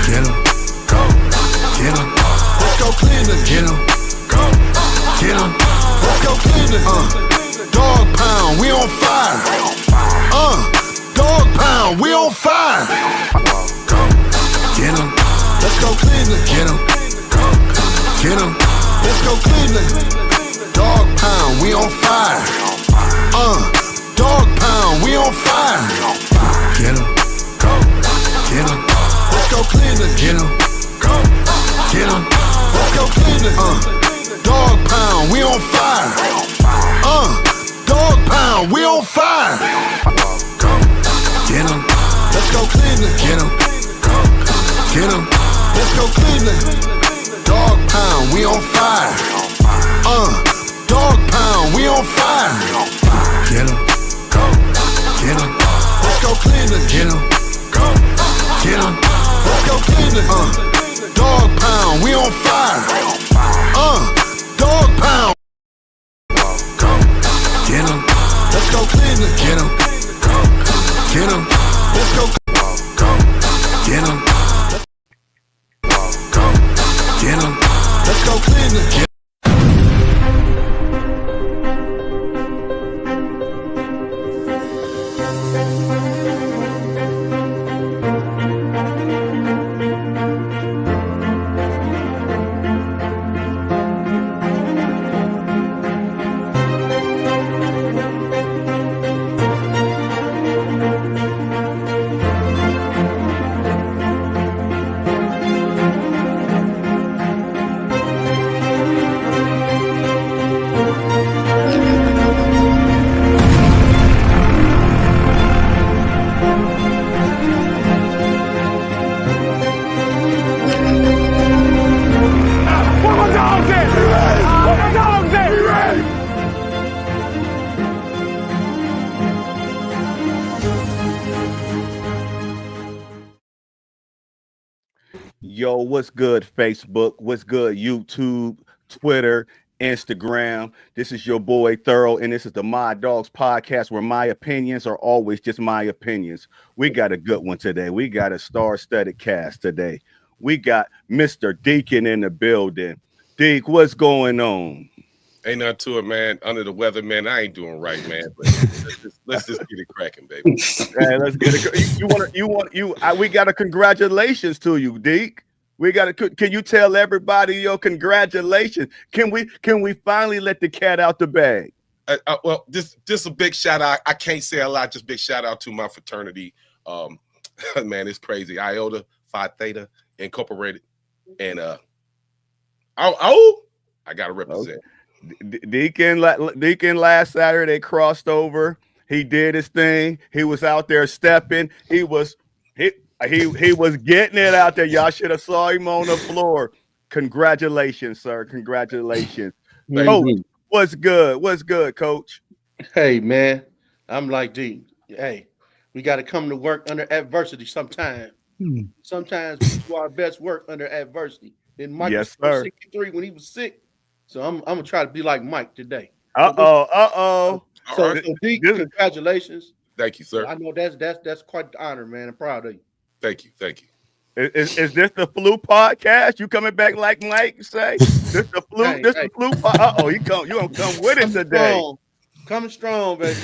Get 'em. Go. Get 'em. Let's go Cleveland. Get 'em. Go. Get 'em. Let's go Cleveland. Dog pound, we on fire. Dog pound, we on fire. Go. Get 'em. Let's go Cleveland. Get 'em. Go. Get 'em. Let's go Cleveland. Dog pound, we on fire. Dog pound, we on fire. Get 'em. Go. Get 'em. Let's go Cleveland. Get 'em. Go. Get 'em. Let's go Cleveland. Dog pound, we on fire. Dog pound, we on fire. Go. Get 'em. Let's go Cleveland. Get 'em. Go. Get 'em. Let's go Cleveland. Dog pound, we on fire. Dog pound, we on fire. Get 'em. Go. Get 'em. Let's go Cleveland. Get 'em. Go. Get 'em. Let's go Cleveland. Dog pound, we on fire. Dog pound. Go. Get 'em. Let's go Cleveland. Get 'em. Go. Get 'em. Let's go. Go. Get 'em. Go. Get 'em. Let's go Cleveland. Get 'em. Yo, what's good, Facebook? What's good, YouTube, Twitter, Instagram? This is your boy Thorough, and this is the My Dogs podcast, where my opinions are always just my opinions. We got a good one today. We got a star-studded cast today. We got Mr. Deacon in the building. Deke, what's going on? Ain't nothing to it, man. Under the weather, man. I ain't doing right, man. But let's just get it cracking, baby. Hey, let's get it. We got a congratulations to you, Deke. We got to. Can you tell everybody your congratulations? Can we finally let the cat out the bag? Well, this a big shout out. I can't say a lot. Just big shout out to my fraternity. Man, it's crazy. Iota Phi Theta Incorporated, and I gotta represent. Okay. Deacon last Saturday crossed over. He did his thing. He was out there stepping. He was getting it out there. Y'all should have saw him on the floor. Congratulations, sir. Congratulations. Coach, what's good? What's good, Coach? Hey, man. I'm like, D. Hey, we got to come to work under adversity sometimes. Sometimes we do our best work under adversity. And Mike was 63 when he was sick. So I'm gonna try to be like Mike today. So, Deke, congratulations. Thank you, sir. I know that's quite the honor, man. I'm proud of you. Thank you. Is this the flu podcast? You coming back like Mike say? This the flu. The flu. You gonna come with it today? Coming strong, baby.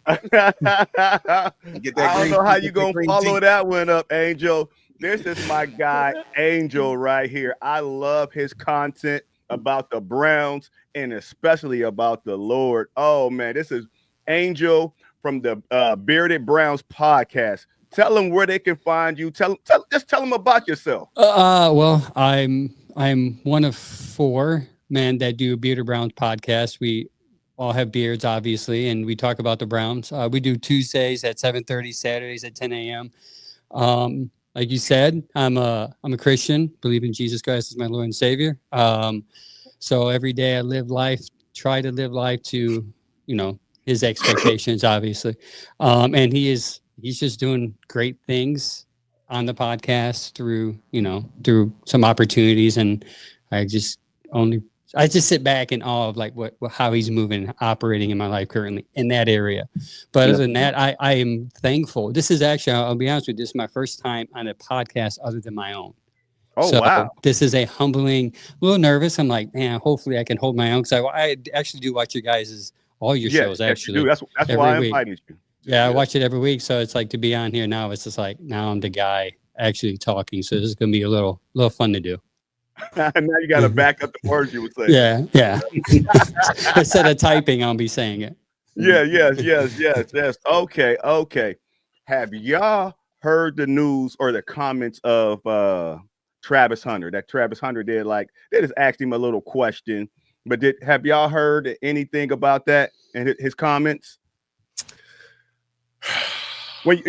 I don't know how you gonna follow that one up, Angel. This is my guy, Angel, right here. I love his content about the Browns and especially about the Lord. Oh man, this is Angel from the Bearded Browns podcast. Tell them where they can find you. Just tell them about yourself. Well, I'm one of four men that do Bearded Browns podcast. We all have beards, obviously, and we talk about the Browns. We do Tuesdays at 7:30, Saturdays at 10 a.m. Like you said, I'm a Christian, believe in Jesus Christ as my Lord and Savior. So every day I try to live life to, his expectations, obviously. And he's just doing great things on the podcast through some opportunities. And I just sit back in awe of how he's moving and operating in my life currently in that area. But other than that, I am thankful. This is actually, I'll be honest with you, this is my first time on a podcast other than my own. Oh, So wow. this is a humbling, a little nervous. I'm like, man, hopefully I can hold my own. Because I actually do watch all your shows, Yes, you do. actually, That's every why I week. invited you. Yeah, I watch it every week. So it's like to be on here now, it's just like now I'm the guy actually talking. So this is going to be a little fun to do. Now you got to back up the words you would say. Yeah. Instead of typing, I'll be saying it. Yeah, yes. Okay. Have y'all heard the news or the comments of Travis Hunter? That Travis Hunter did, like, they just asked him a little question. But have y'all heard anything about that and his comments? When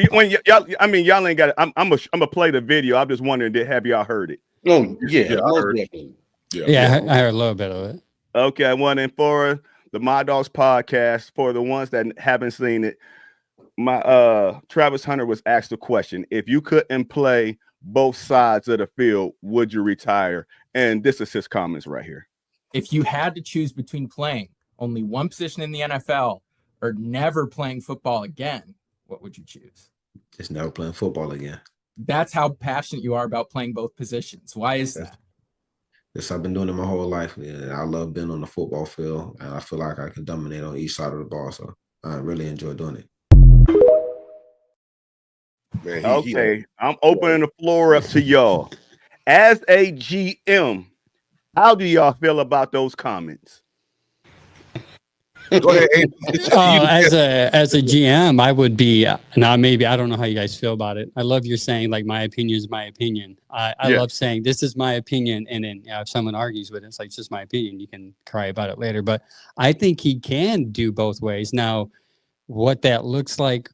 y'all, I mean, y'all ain't got it. I'm gonna play the video. I'm just wondering, have y'all heard it? Oh, yeah. I heard. Yeah, I heard a little bit of it. Okay, one and for the My Dogs podcast, for the ones that haven't seen it, Travis Hunter was asked a question: if you couldn't play both sides of the field, would you retire? And this is his comments right here. If you had to choose between playing only one position in the NFL or never playing football again, what would you choose? Just never playing football again. That's how passionate you are about playing both positions. Why is that? Yes, I've been doing it my whole life. I love being on the football field, and I feel like I can dominate on each side of the ball. So I really enjoy doing it. Man, Okay, I'm opening the floor up to y'all. As a GM, how do y'all feel about those comments? Go ahead. As a GM, I would be now. Maybe I don't know how you guys feel about it. I love your saying like my opinion is my opinion. I love saying this is my opinion, and then if someone argues with it, it's like it's just my opinion. You can cry about it later, but I think he can do both ways. Now, what that looks like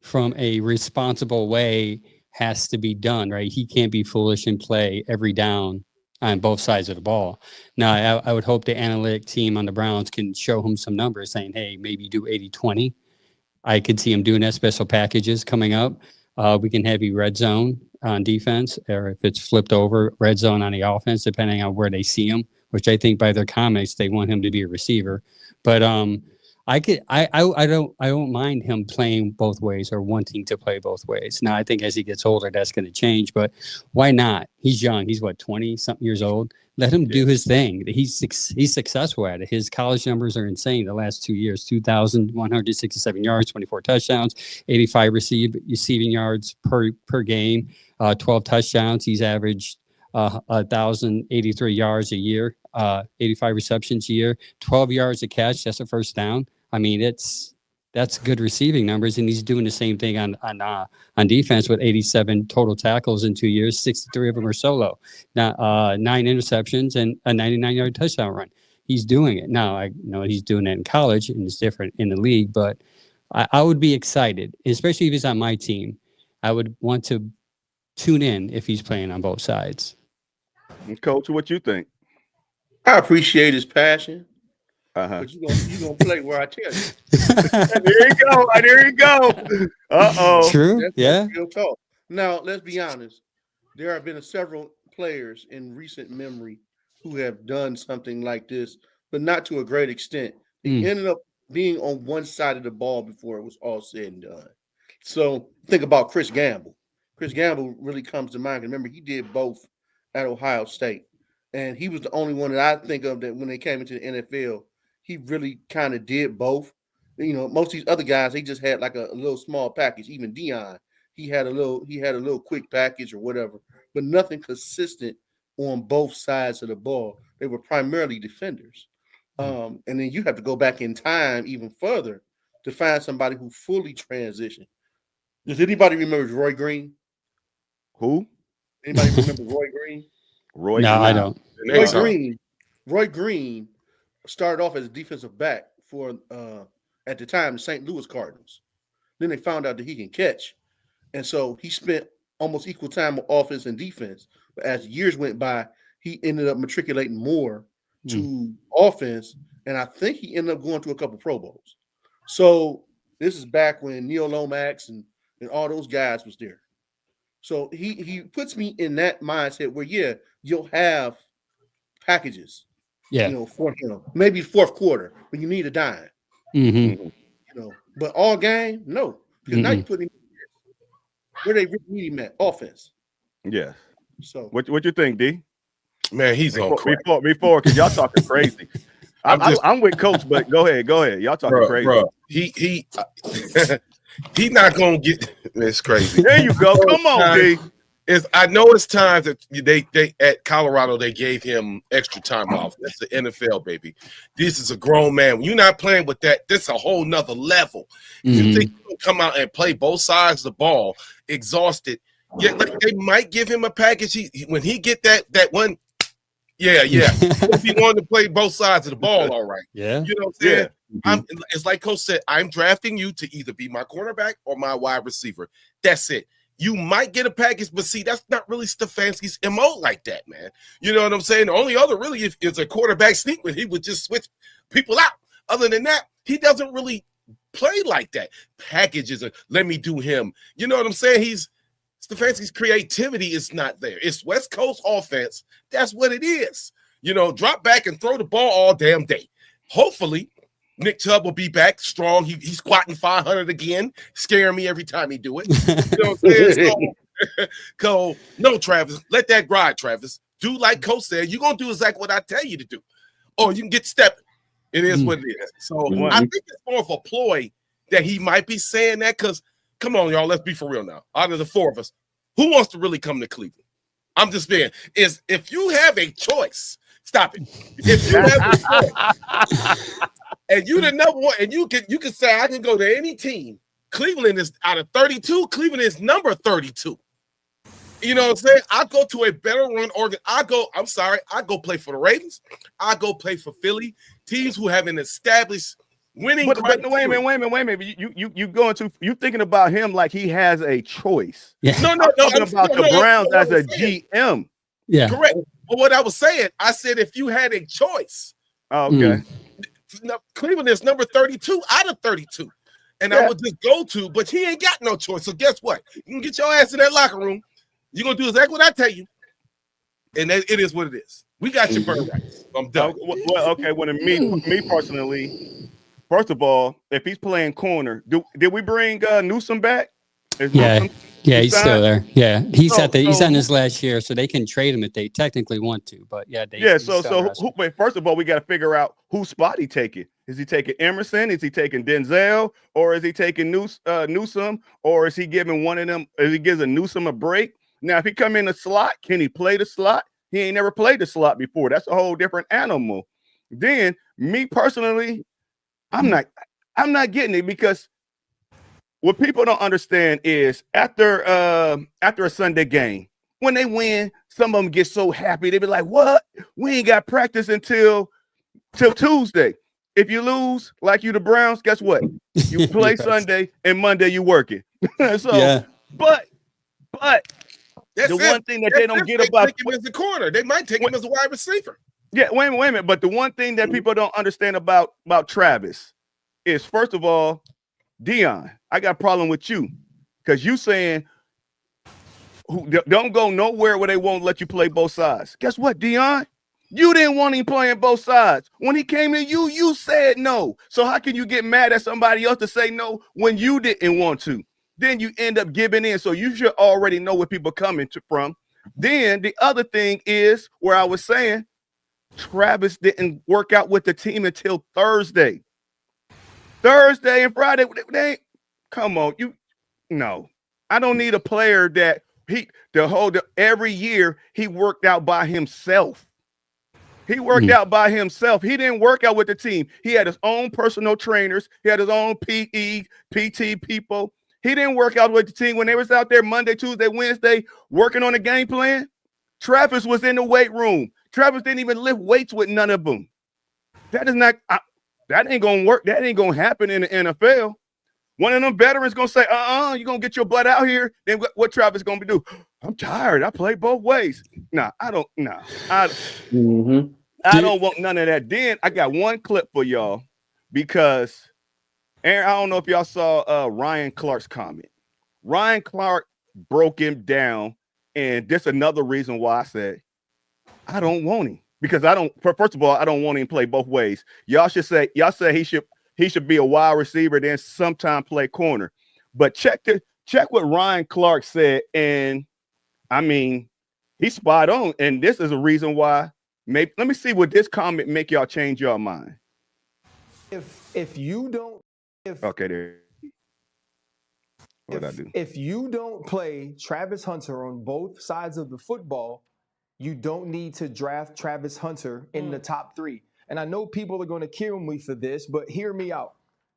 from a responsible way has to be done, right? He can't be foolish and play every down on both sides of the ball. Now, I would hope the analytic team on the Browns can show him some numbers saying, hey, maybe do 80-20. I could see him doing that, special packages coming up. We can have you red zone on defense, or if it's flipped over, red zone on the offense, depending on where they see him, which I think by their comments, they want him to be a receiver. But I don't mind him playing both ways or wanting to play both ways. Now, I think as he gets older, that's going to change, but why not? He's young. He's 20-something years old. Let him do his thing. He's successful at it. His college numbers are insane the last 2 years: 2,167 yards, 24 touchdowns, 85 receiving yards per game, 12 touchdowns. He's averaged 1,083 yards a year, 85 receptions a year, 12 yards a catch. That's a first down. I mean, that's good receiving numbers, and he's doing the same thing on defense with 87 total tackles in 2 years. 63 of them are solo. Now, 9 interceptions and a 99-yard touchdown run. He's doing it now. I know he's doing it in college, and it's different in the league. But I would be excited, especially if he's on my team. I would want to tune in if he's playing on both sides. Coach, what you think? I appreciate his passion. But you gonna play where I tell you. There you go. Uh-oh. True. That's real talk. Now, let's be honest. There have been several players in recent memory who have done something like this, but not to a great extent. They ended up being on one side of the ball before it was all said and done. So think about Chris Gamble. Chris Gamble really comes to mind. Remember, he did both at Ohio State. And he was the only one that I think of that when they came into the NFL, he really kind of did both. You know, most of these other guys, they just had like a little small package. Even Deion, he had a little quick package or whatever, but nothing consistent on both sides of the ball. They were primarily defenders. And then you have to go back in time even further to find somebody who fully transitioned. Does anybody remember Roy Green? Who? Anybody remember Roy Green? No, I don't. Roy Green started off as a defensive back for at the time the St. Louis Cardinals. Then they found out that he can catch, and so he spent almost equal time with offense and defense. But as years went by, he ended up matriculating more to offense, and I think he ended up going to a couple Pro Bowls. So this is back when Neil Lomax and all those guys was there. So he puts me in that mindset where you'll have packages, for him. Maybe fourth quarter when you need a dime. But all game, no. Because now you put him where they really need him at, offense. Yes. So What you think, D? Man, he's on crack. Before, because y'all talking crazy. I'm with Coach, but go ahead. Y'all talking crazy. Bro, he not gonna get. It's crazy. There you go. Come on, D. I know it's times that they at Colorado they gave him extra time off. That's the NFL, baby. This is a grown man. When you're not playing with that, this is a whole nother level. If you think you can come out and play both sides of the ball, exhausted, yeah, like they might give him a package. When he get that one, yeah. If he wanted to play both sides of the ball, all right. Yeah. You know what I'm saying? It's like Coach said, I'm drafting you to either be my cornerback or my wide receiver. That's it. You might get a package, but see, that's not really Stefanski's MO like that, man. You know what I'm saying? The only other really is a quarterback sneak when he would just switch people out. Other than that, he doesn't really play like that. Packages, let me do him. You know what I'm saying? Stefanski's creativity is not there. It's West Coast offense. That's what it is. You know, drop back and throw the ball all damn day. Hopefully, Nick Chubb will be back strong. He's squatting 500 again, scaring me every time he do it. You know what I'm saying? So, no, Travis, let that ride, Travis. Do like Coach said. You're going to do exactly what I tell you to do. Or you can get stepping. It is what it is. So, I think it's more of a ploy that he might be saying that because, come on, y'all, let's be for real now. Out of the four of us, who wants to really come to Cleveland? I'm just being, if you have a choice, stop it. If you have a choice, and you the number one, and you can say I can go to any team. Cleveland is out of 32. Cleveland is number 32. You know what I'm saying? I go to a better run organ. I go play for the Ravens. I go play for Philly, teams who have an established winning. But wait a minute. You thinking about him like he has a choice. Yeah. No. I'm talking about the Browns as a GM. Yeah. Correct. But what I was saying, I said if you had a choice. Okay. Cleveland is number 32 out of 32. And I would just go to, but he ain't got no choice. So guess what? You can get your ass in that locker room. You're going to do exactly what I tell you. And it is what it is. We got your bird rights. I'm done. Well, okay. Well, me personally, first of all, if he's playing corner, did we bring Newsome back? Yeah, he's still there. Yeah, he's on his last year, so they can trade him if they technically want to. But wait, first of all, we got to figure out whose spot he taking. Is he taking Emerson? Is he taking Denzel? Or is he taking Newsome? Or is he giving one of them? Is he giving Newsome a break? Now, if he come in the slot, can he play the slot? He ain't never played the slot before. That's a whole different animal. Then, me personally, I'm not getting it because what people don't understand is after a Sunday game, when they win, some of them get so happy. They be like, what? We ain't got practice until Tuesday. If you lose, like you the Browns, guess what? You play Sunday and Monday you working. But the one thing that they don't get about take him as a corner. They might take him as a wide receiver. Yeah, wait a minute. But the one thing that people don't understand about Travis is, first of all, Dion, I got a problem with you because you saying don't go nowhere where they won't let you play both sides. Guess what, Dion? You didn't want him playing both sides. When he came to you said no. So how can you get mad at somebody else to say no when you didn't want to? Then you end up giving in. So you should already know where people coming from. Then the other thing is where I was saying Travis didn't work out with the team until Thursday. Thursday and Friday, come on, no. I don't need a player that every year he worked out by himself. He worked out by himself. He didn't work out with the team. He had his own personal trainers. He had his own PT people. He didn't work out with the team when they was out there Monday, Tuesday, Wednesday working on a game plan. Travis was in the weight room. Travis didn't even lift weights with none of them. That is not. That ain't gonna work. That ain't gonna happen in the NFL. One of them veterans gonna say, you're gonna get your butt out here. Then what Travis gonna do? I'm tired. I play both ways. I don't want none of that. Then I got one clip for y'all because Aaron, I don't know if y'all saw Ryan Clark's comment. Ryan Clark broke him down, and that's another reason why I said I don't want him. Because first of all, I don't want him to play both ways. Y'all say he should be a wide receiver, then sometime play corner. But check what Ryan Clark said, and I mean, He's spot on, and this is a reason why. Maybe let me see what this comment make y'all change your mind. If you don't, okay, there. What I do? If you don't play Travis Hunter on both sides of the football, you don't need to draft Travis Hunter in the top 3. And I know people are going to kill me for this, but hear me out.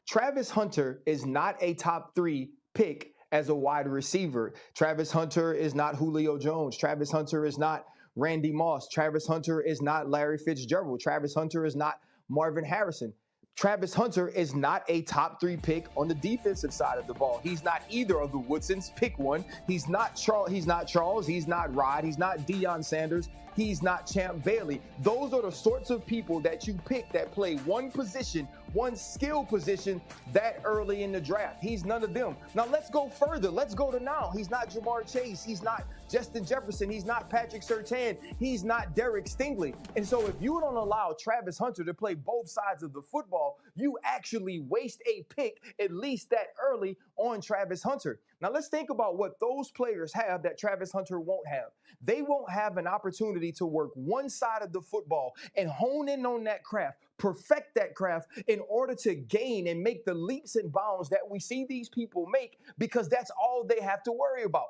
Travis Hunter is not a top 3 pick as a wide receiver. Travis Hunter is not Julio Jones. Travis Hunter is not Randy Moss. Travis Hunter is not Larry Fitzgerald. Travis Hunter is not Marvin Harrison. Travis Hunter is not a top 3 pick on the defensive side of the ball. He's not either of the Woodsons. Pick one. He's not Charles. He's not Rod. He's not Deion Sanders. He's not Champ Bailey. Those are the sorts of people that you pick that play one position, one skill position that early in the draft. He's none of them. Now let's go further. Let's go to now. He's not Jamar Chase. He's not Justin Jefferson. He's not Patrick Surtain. He's not Derek Stingley. And so if you don't allow Travis Hunter to play both sides of the football, you actually waste a pick at least that early on Travis Hunter. Now let's think about what those players have that Travis Hunter won't have. They won't have an opportunity to work one side of the football and hone in on that craft, perfect that craft in order to gain and make the leaps and bounds that we see these people make, because that's all they have to worry about.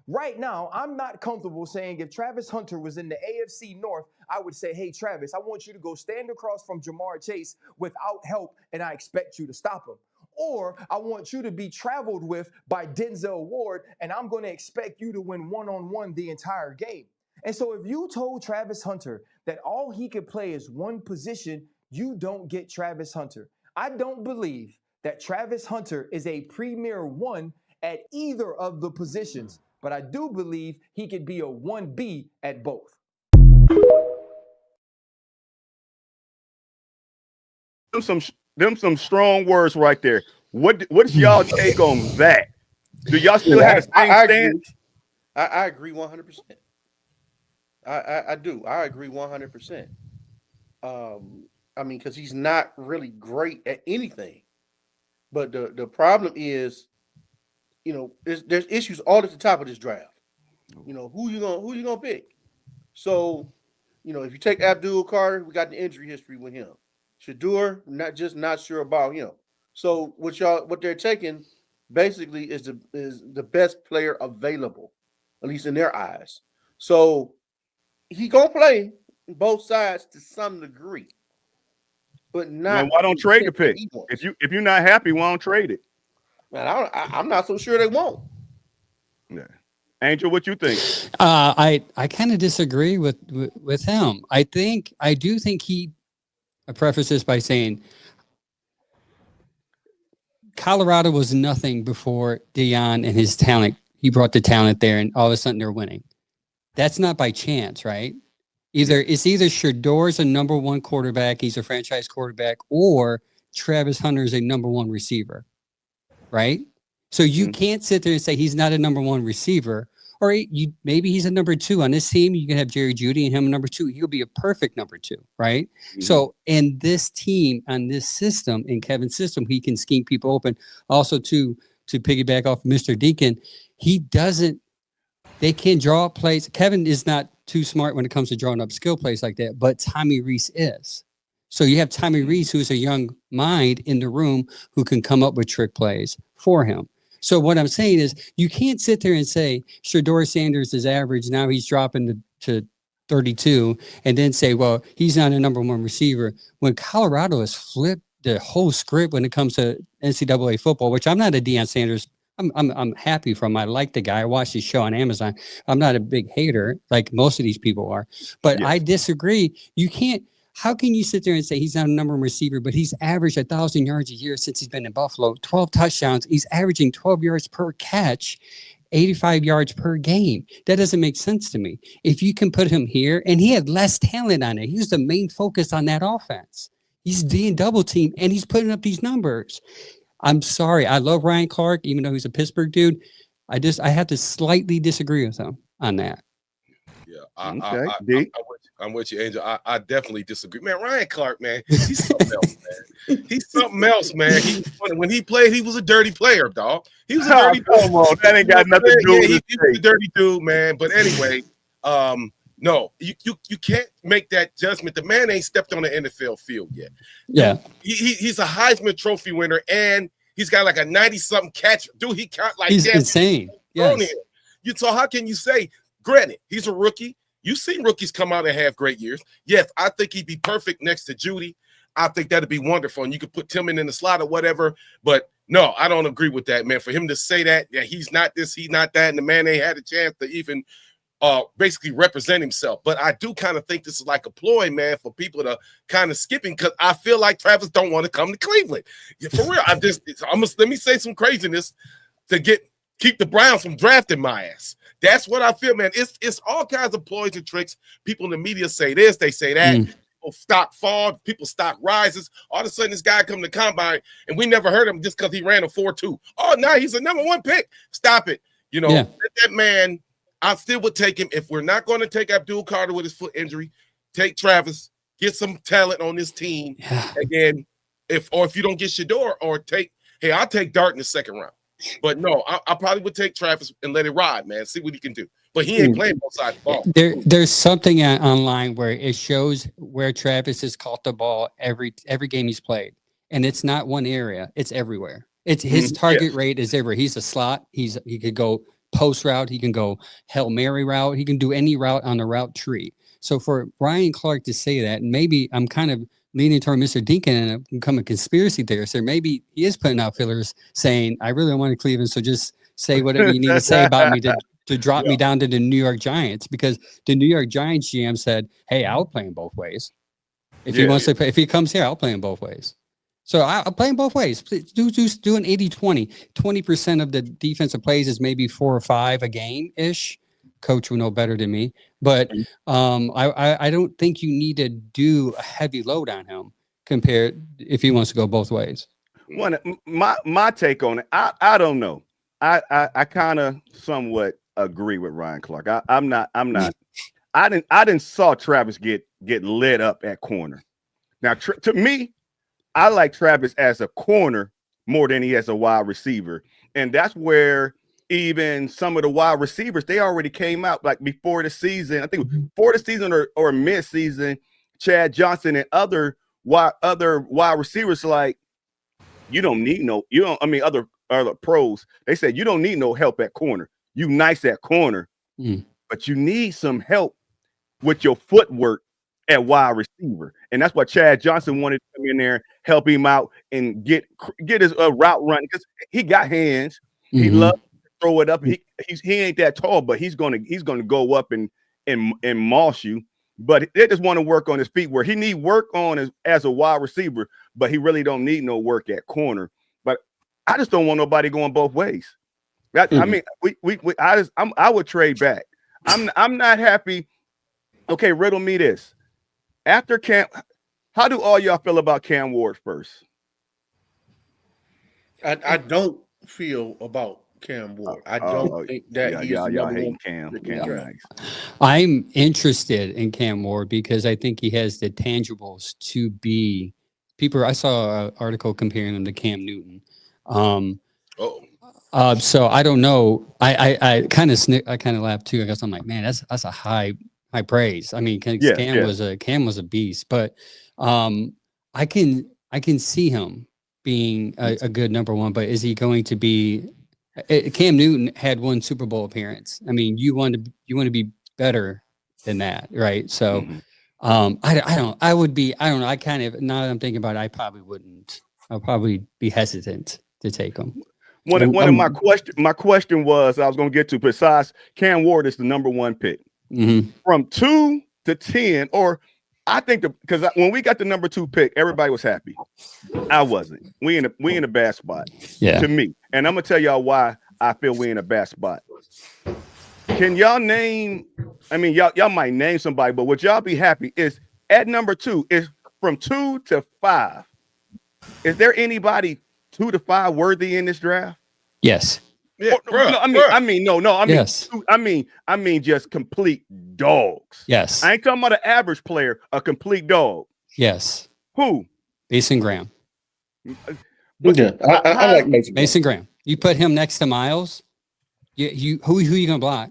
Right now, I'm not comfortable saying if Travis Hunter was in the AFC North, I would say, hey, Travis, I want you to go stand across from Jamar Chase without help, and I expect you to stop him. Or I want you to be traveled with by Denzel Ward, and I'm going to expect you to win one-on-one the entire game. And so if you told Travis Hunter that all he could play is one position, you don't get Travis Hunter. I don't believe that Travis Hunter is a premier 1 at either of the positions, but I do believe he could be a 1B at both. Them some strong words right there. What's y'all take on that? Do y'all still have the same stance? I agree 100%. I do. I agree 100%. I mean, because he's not really great at anything. But the problem is, you know, there's issues all at the top of this draft. You know, who you gonna pick? So, you know, if you take Abdul Carter, we got the injury history with him. Shedeur, not sure about him. So what they're taking basically is the best player available, at least in their eyes. So he gonna play both sides to some degree, but not. Man, why don't trade the pick? If you're not happy, why don't trade it? Man, I'm not so sure they won't. Yeah. Angel, what you think? I kind of disagree with him. I do think I preface this by saying Colorado was nothing before Deion and his talent. He brought the talent there, and all of a sudden they're winning. That's not by chance, right? It's either Shedeur's a number 1 quarterback, he's a franchise quarterback, or Travis Hunter is a number 1 receiver, right? So you can't sit there and say he's not a number 1 receiver, or maybe he's a number 2 on this team. You can have Jerry Jeudy and him number 2. He'll be a perfect number 2, right? Mm-hmm. So in this team, on this system, in Kevin's system, he can scheme people open. Also, to piggyback off Mr. Deacon, they can draw plays. Kevin is not too smart when it comes to drawing up skill plays like that, but Tommy Rees is. So you have Tommy Rees, who's a young mind in the room who can come up with trick plays for him. So what I'm saying is you can't sit there and say Shedeur Sanders is average. Now he's dropping to 32 and then say, well, he's not a number 1 receiver. When Colorado has flipped the whole script when it comes to NCAA football, which I'm not a Deion Sanders. I'm happy from. I like the guy. I watched his show on Amazon. I'm not a big hater like most of these people are, but I disagree. You can't. How can you sit there and say he's not a number 1 receiver, but he's averaged 1,000 yards a year since he's been in Buffalo, 12 touchdowns. He's averaging 12 yards per catch, 85 yards per game. That doesn't make sense to me. If you can put him here, and he had less talent on it. He was the main focus on that offense. He's being double teamed, and he's putting up these numbers. I'm sorry. I love Ryan Clark, even though he's a Pittsburgh dude. I have to slightly disagree with him on that. Yeah, I'm with you, Angel. I definitely disagree. Man, Ryan Clark, man, he's something else, man. He's something else, man. When he played, he was a dirty player, dog. He was a dirty Come on, that ain't got nothing to do with it. He was a dirty dude, man. But anyway, No, you can't make that judgment. The man ain't stepped on the NFL field yet. Yeah, he's a Heisman Trophy winner, and he's got like a 90-something catch. Dude, he caught like he's insane. Yes. So how can you say? Granted, he's a rookie. You've seen rookies come out and have great years. Yes, I think he'd be perfect next to Judy. I think that'd be wonderful, and you could put Tillman in the slot or whatever. But no, I don't agree with that, man. For him to say that, yeah, he's not this, he's not that, and the man ain't had a chance to even basically represent himself. But I do kind of think this is like a ploy, man, for people to kind of skipping, because I feel like Travis don't want to come to Cleveland. Yeah, for real. Let me say some craziness to keep the Browns from drafting my ass. That's what I feel, man. It's all kinds of ploys and tricks. People in the media say this, they say that. People stock fall, people stock rises. All of a sudden, this guy come to combine, and we never heard him just because he ran a 4.2. Oh, now he's a number 1 pick. Stop it. You know, that man, I still would take him. If we're not going to take Abdul Carter with his foot injury, take Travis, get some talent on this team. Again, if you don't get Shador, or I'll take Dart in the 2nd round. But no, I probably would take Travis and let it ride, man. See what he can do. But he ain't playing both sides of the ball. There's something online where it shows where Travis has caught the ball every game he's played, and it's not one area; it's everywhere. It's his target rate is everywhere. He's a slot. He could go post route. He can go Hail Mary route. He can do any route on the route tree. So for Ryan Clark to say that, and maybe I'm kind of leaning toward Mr. Deacon and become a conspiracy theorist, or maybe he is putting out fillers saying, I really want to Cleveland, so just say whatever you need to say about me to drop me down to the New York Giants, because the New York Giants GM said, hey, I'll play him both ways. If he wants to play, if he comes here, I'll play him both ways. So I'll play him both ways. Please do an 80-20. 20% of the defensive plays is maybe 4 or 5 a game-ish. Coach will know better than me. But I don't think you need to do a heavy load on him compared if he wants to go both ways. My take on it, I don't know. I kind of somewhat agree with Ryan Clark. I didn't saw Travis get lit up at corner. Now, to me, I like Travis as a corner more than he as a wide receiver. And that's where even some of the wide receivers, they already came out like before the season. I think before the season or mid-season, Chad Johnson and other wide receivers like, other pros, they said you don't need no help at corner. You nice at corner, but you need some help with your footwork at wide receiver. And that's what Chad Johnson wanted to come in there, help him out and get his route run, because he got hands. He loves to throw it up. He ain't that tall, but he's gonna go up and moss you. But they just want to work on his feet, where he need work on as a wide receiver, but he really don't need no work at corner. But I just don't want nobody going both ways. I mean, I would trade back. I'm not happy. Okay, riddle me this. After Cam, how do all y'all feel about Cam Ward first? I don't feel about Cam Ward. I don't think that he's y'all hate Cam. Nice. I'm interested in Cam Ward because I think he has the tangibles to be people. I saw an article comparing him to Cam Newton. So I don't know. I kind of laughed too. I guess I'm like, man, that's a high praise. I mean, Cam was a beast, but I can see him being a good number 1. But is he going to be? Cam Newton had 1 Super Bowl appearance. I mean, you want to be better than that, right? So, I don't know. I kind of, now that I'm thinking about it, I probably wouldn't. I'll probably be hesitant to take him. One of my question was I was going to get to, besides Cam Ward is the number 1 pick. From 2 to 10, or I think because when we got the number 2 pick, everybody was happy. I wasn't. We in a bad spot. To me, and I'm gonna tell y'all why I feel we in a bad spot. Can y'all name? I mean, y'all might name somebody, but would y'all be happy? Is at number 2 is from 2 to 5? Is there anybody 2 to 5 worthy in this draft? Yes. Yeah, I mean, just complete dogs. Yes. I ain't talking about an average player, a complete dog. Yes. Who? Mason Graham. I like Mason Graham. You put him next to Miles. Who you gonna block?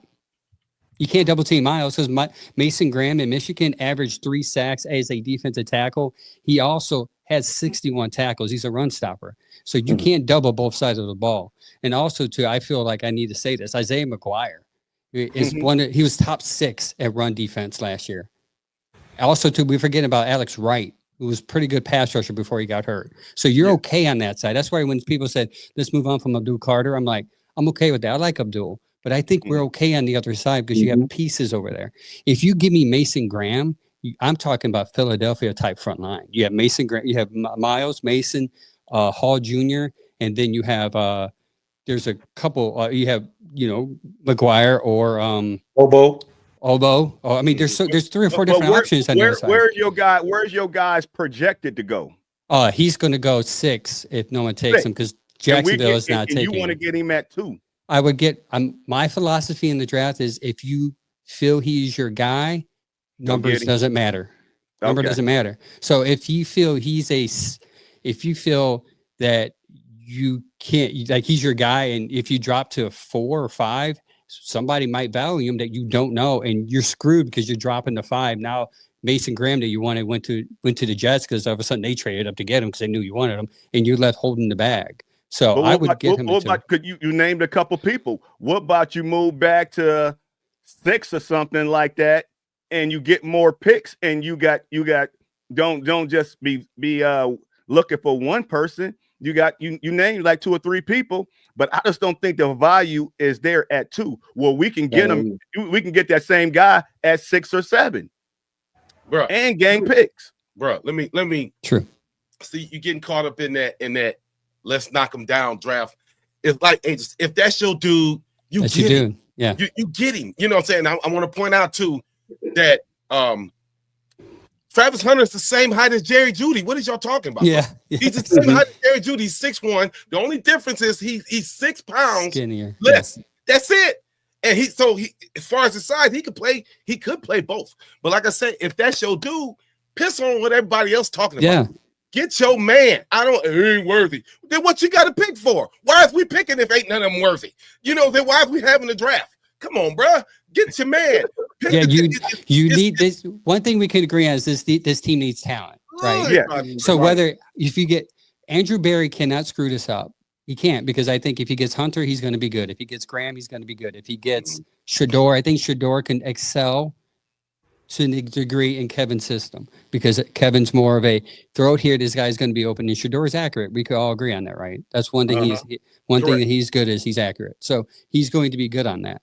You can't double team Miles because Mason Graham in Michigan averaged 3 sacks as a defensive tackle. He also has 61 tackles. He's a run stopper. So you can't double both sides of the ball. And also, too, I feel like I need to say this. Isaiah McGuire is he was top 6 at run defense last year. Also, too, we forget about Alex Wright, who was pretty good pass rusher before he got hurt. So you're okay on that side. That's why when people said, let's move on from Abdul Carter, I'm like, I'm okay with that. I like Abdul. But I think we're okay on the other side because you have pieces over there. If you give me Mason Graham, I'm talking about Philadelphia type front line. You have Mason Graham, you have Miles, Mason, Hall Jr., and then you have there's a couple. You have McGuire or Obo. Oh, I mean, there's 3 or 4 different options on the other side. Where's your guys projected to go? He's going to go 6 if no one takes him because Jacksonville is not taking. You want to get him at 2? I would get. My philosophy in the draft is if you feel he's your guy, numbers doesn't matter. Number doesn't matter. So if you feel if you feel that you can't, like he's your guy, and if you drop to a 4 or 5, somebody might value him that you don't know, and you're screwed because you're dropping to 5. Now Mason Graham that you wanted went to the Jets because all of a sudden they traded up to get him because they knew you wanted him, and you're left holding the bag. So I would get him. Could you named a couple people? What about you move back to 6 or something like that, and you get more picks, and you got don't just be looking for one person. You name like 2 or 3 people, but I just don't think the value is there at 2. Well, we can get them. We can get that same guy at 6 or 7, bro, and gain picks, bro. Let me. True. See, you getting caught up in that. Let's knock him down draft. It's like if that's your dude, you get him. Yeah, you get him. You know what I'm saying? I want to point out too that Travis Hunter is the same height as Jerry Jeudy. What is y'all talking about? Yeah. He's the same height as Jerry Jeudy. He's 6'1". The only difference is he's 6 pounds skinnier. less. Yeah. That's it. And he as far as his size, he could play both. But like I said, if that's your dude, piss on what everybody else talking about. Yeah. Get your man. He ain't worthy. Then what you got to pick for? Why is we picking if ain't none of them worthy? Then why is we having a draft? Come on, bro. Get your man. Yeah, you need this. One thing we can agree on is this team needs talent, right? Yeah. So if you get Andrew Berry cannot screw this up. He can't, because I think if he gets Hunter, he's going to be good. If he gets Graham, he's going to be good. If he gets Shador, I think Shador can excel to a degree in Kevin's system, because Kevin's more of a throw it here. This guy's going to be open, and Shador is accurate. We could all agree on that, right? That's one thing. One thing that he's good is he's accurate. So he's going to be good on that.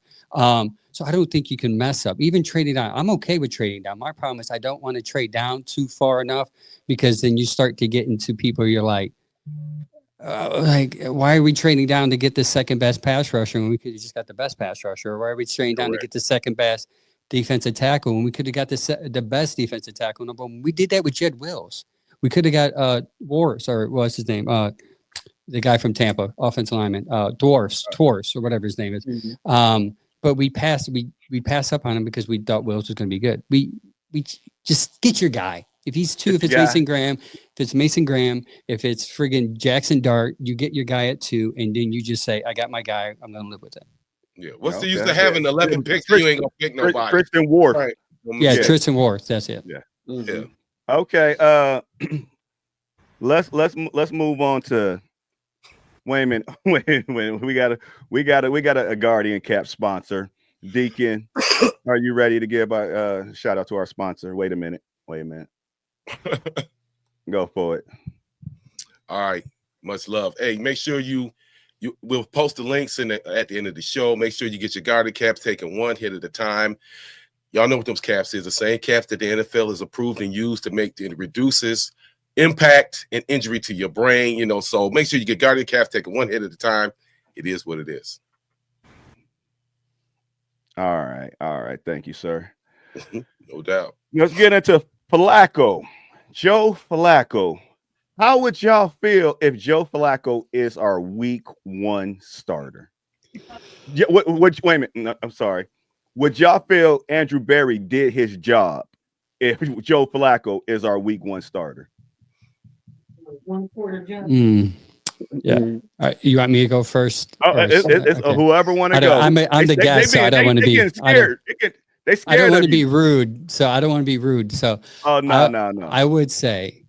So I don't think you can mess up. Even trading down, I'm okay with trading down. My problem is I don't want to trade down too far enough, because then you start to get into people you're like, why are we trading down to get the second best pass rusher when we could have just got the best pass rusher? Or why are we trading down to get the second best defensive tackle when we could have got the best defensive tackle? No, but we did that with Jed Wills. We could have got Wars, or what's his name? The guy from Tampa, offensive lineman, Dwarfs, or whatever his name is. Mm-hmm. But we passed up on him because we thought Wills was going to be good. We just get your guy. If he's 2, if it's Mason Graham, if it's friggin' Jackson Dart, you get your guy at 2, and then you just say, I got my guy, I'm going to live with it. Yeah. What's the use of having 11 picks? You ain't going to pick nobody. Tristan Ward. Right. Yeah, Tristan Ward. That's it. Yeah. Mm-hmm. Yeah. Okay. Let's move on to. Wait a minute. We got a Guardian Cap sponsor. Deacon, are you ready to give a shout out to our sponsor? Wait a minute. Go for it. All right. Much love. Hey, make sure we'll post the links at the end of the show. Make sure you get your Guardian caps taken one hit at a time. Y'all know what those caps is. The same caps that the NFL has approved and used to it reduces impact and injury to your brain. So make sure you get Guardian caps taken one hit at a time. It is what it is. All right. Thank you, sir. No doubt. Let's get into Flacco. Joe Flacco. How would y'all feel if Joe Flacco is our week 1 starter? Yeah, wait a minute. No, I'm sorry. Would y'all feel Andrew Berry did his job if Joe Flacco is our week 1 starter? Yeah. All right, you want me to go first? It's Okay. whoever want to go. I'm the guest, so I don't want to be. I don't want to be rude, so I don't want to be rude. So no. I would say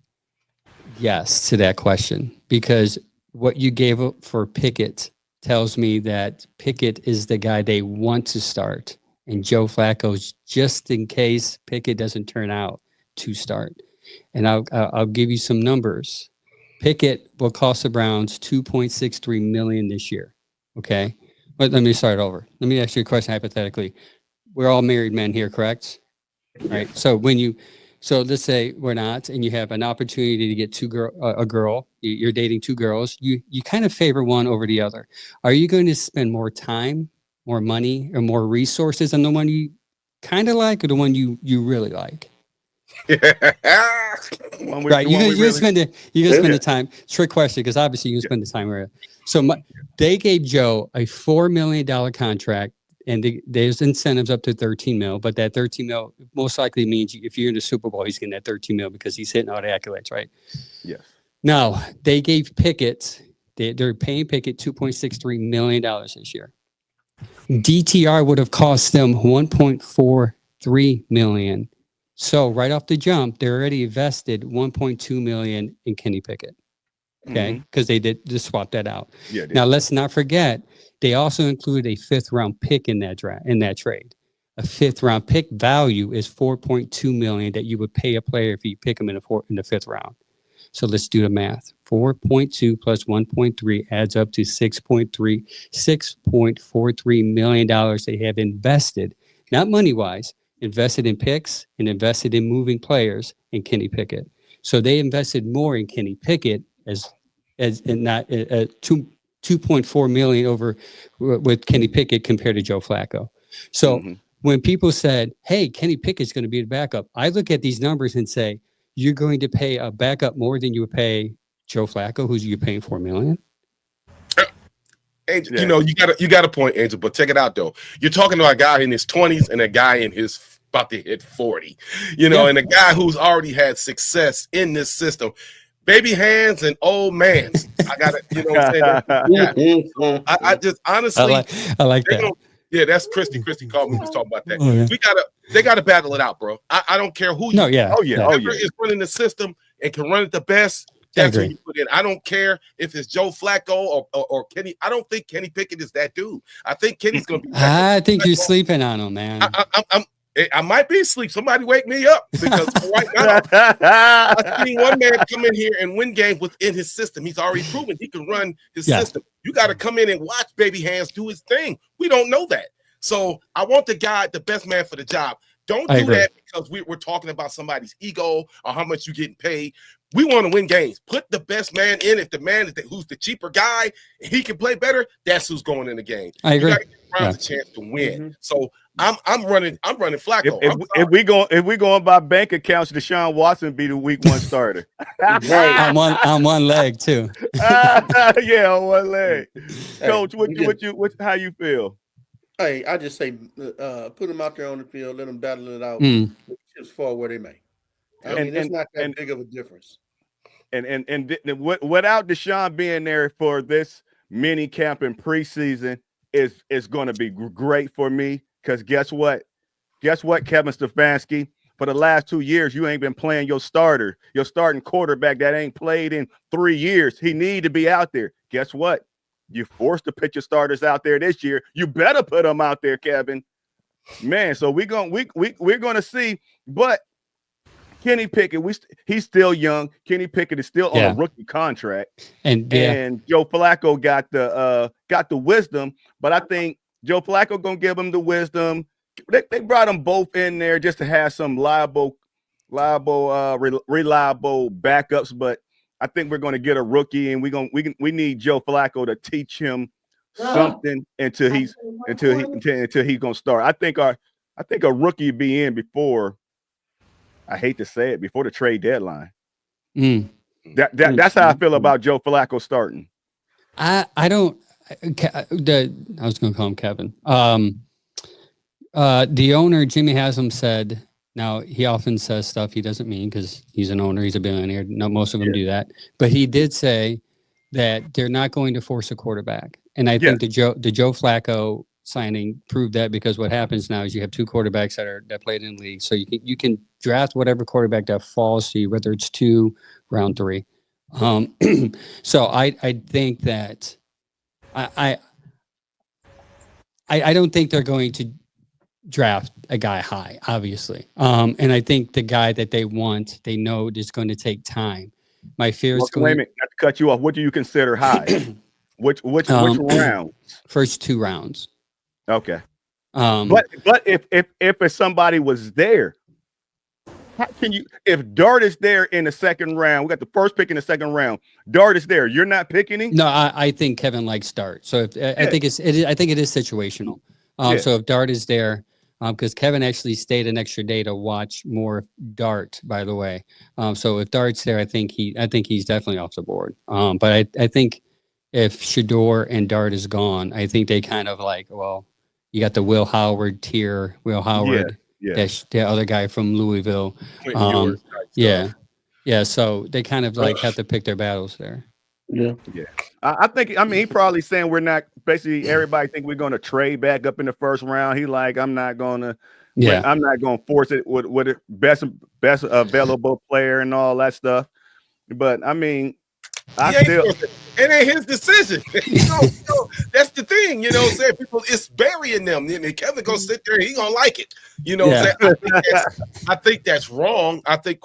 yes to that question, because what you gave up for Pickett tells me that Pickett is the guy they want to start, and Joe Flacco's just in case Pickett doesn't turn out to start. And I'll give you some numbers. Pickett will cost the Browns $2.63 million this year. Okay, but let me start over. Let me ask you a question hypothetically. We're all married men here, correct? Right. So let's say we're not, and you have an opportunity to get a girl. You're dating two girls. You kind of favor one over the other. Are you going to spend more time, more money, or more resources on the one you kind of like, or the one you really like? Right, you're gonna spend the time. Trick question, because obviously you can spend the time with it. So they gave Joe a $4 million contract, and there's incentives up to 13 mil. But that 13 mil most likely means if you're in the Super Bowl, he's getting that 13 mil because he's hitting all the accolades, right? Yes. Now they gave Pickett. They're paying Pickett $2.63 million this year. DTR would have cost them $1.43 million. So right off the jump, they already invested $1.2 million in Kenny Pickett. Okay, because they did just swap that out. Yeah. Now let's not forget, they also included a 5th round pick in that trade. A 5th round pick value is $4.2 million that you would pay a player if you pick him in the 5th round. So let's do the math. 4.2 plus 1.3 adds up to $6.43 million they have invested, not money wise, invested in picks and invested in moving players in Kenny Pickett. So they invested more in Kenny Pickett as not 2.4 million over with Kenny Pickett compared to Joe Flacco. So when people said, "Hey, Kenny Pickett's going to be the backup," I look at these numbers and say, "You're going to pay a backup more than you would pay Joe Flacco, who's you're paying $4 million." Angel, you got a point, Angel. But check it out though. You're talking about a guy in his 20s and a guy in his about to hit 40. And a guy who's already had success in this system. Baby hands and old mans. I got it. You know what I'm saying? I just honestly, I like that. That's Christy. Christy called me. Was talking about that. Oh, yeah. They got to battle it out, bro. I don't care who. Is running the system and can run it the best. That's who you put in. I don't care if it's Joe Flacco or Kenny. I don't think Kenny Pickett is that dude. I think Kenny's going to be. I think you're sleeping on him, man. I might be asleep. Somebody wake me up, because right now I've seen one man come in here and win games within his system. He's already proven he can run his system. You got to come in and watch Baby Hands do his thing. We don't know that. So I want the guy, the best man for the job. Don't do that because we're talking about somebody's ego or how much you're getting paid. We want to win games. Put the best man in. If the man who's the cheaper guy, he can play better, that's who's going in the game. I agree. You got to give Browns a chance to win. So I'm running Flacco. If we going by bank accounts, Deshaun Watson be the week 1 starter. on one leg too. On one leg. Coach, how you feel? Hey, I just say put them out there on the field, let them battle it out. Just fall where they may. I mean, it's not that big of a difference. And without Deshaun being there for this mini camp and preseason is going to be great for me, because guess what, Kevin Stefanski? For the last 2 years, you ain't been playing your starting quarterback that ain't played in 3 years. He need to be out there. Guess what? You forced to put your starters out there this year. You better put them out there, Kevin. Man, so we're gonna see. But Kenny Pickett, he's still young. Kenny Pickett is still on a rookie contract, and Joe Flacco got the wisdom. But I think Joe Flacco gonna give him the wisdom. They brought them both in there just to have some reliable backups. But I think we're going to get a rookie, and we need Joe Flacco to teach him something until he's going to start. I think a rookie be in before. I hate to say it, before the trade deadline. That's how I feel about Joe Flacco starting. I was going to call him Kevin. The owner, Jimmy Haslam, said. Now, he often says stuff he doesn't mean because he's an owner. He's a billionaire. Not most of them do that. But he did say that they're not going to force a quarterback. And I think the Joe Flacco signing proved that, because what happens now is you have two quarterbacks that played in the league. So you can draft whatever quarterback that falls to you, whether it's 2, round 3. So I think that I don't think they're going to draft a guy high, obviously. And I think the guy that they want, they know is going to take time. My fear is wait a minute, not to cut you off. What do you consider high? which round? First 2 rounds. Okay. But if somebody was there, how can you? If Dart is there in the second round, we got the first pick in the second round. Dart is there. You're not picking him. No, I think Kevin likes Dart. So I think it is situational. So if Dart is there, because Kevin actually stayed an extra day to watch more Dart, by the way. So if Dart's there, I think he's definitely off the board. But I think if Shedeur and Dart is gone, I think they kind of like, well, you got the Will Howard tier, the other guy from Louisville. So they kind of like have to pick their battles there. Yeah. I mean, he probably saying we're not. Basically, everybody think we're going to trade back up in the first round. He like, I'm not going to. Yeah, I'm not going to force it with the best available player and all that stuff. But I mean, it ain't his decision. That's the thing. You know what I'm saying? People, it's burying them. And Kevin gonna sit there and he gonna like it. You know what I'm saying? I think that's wrong. I think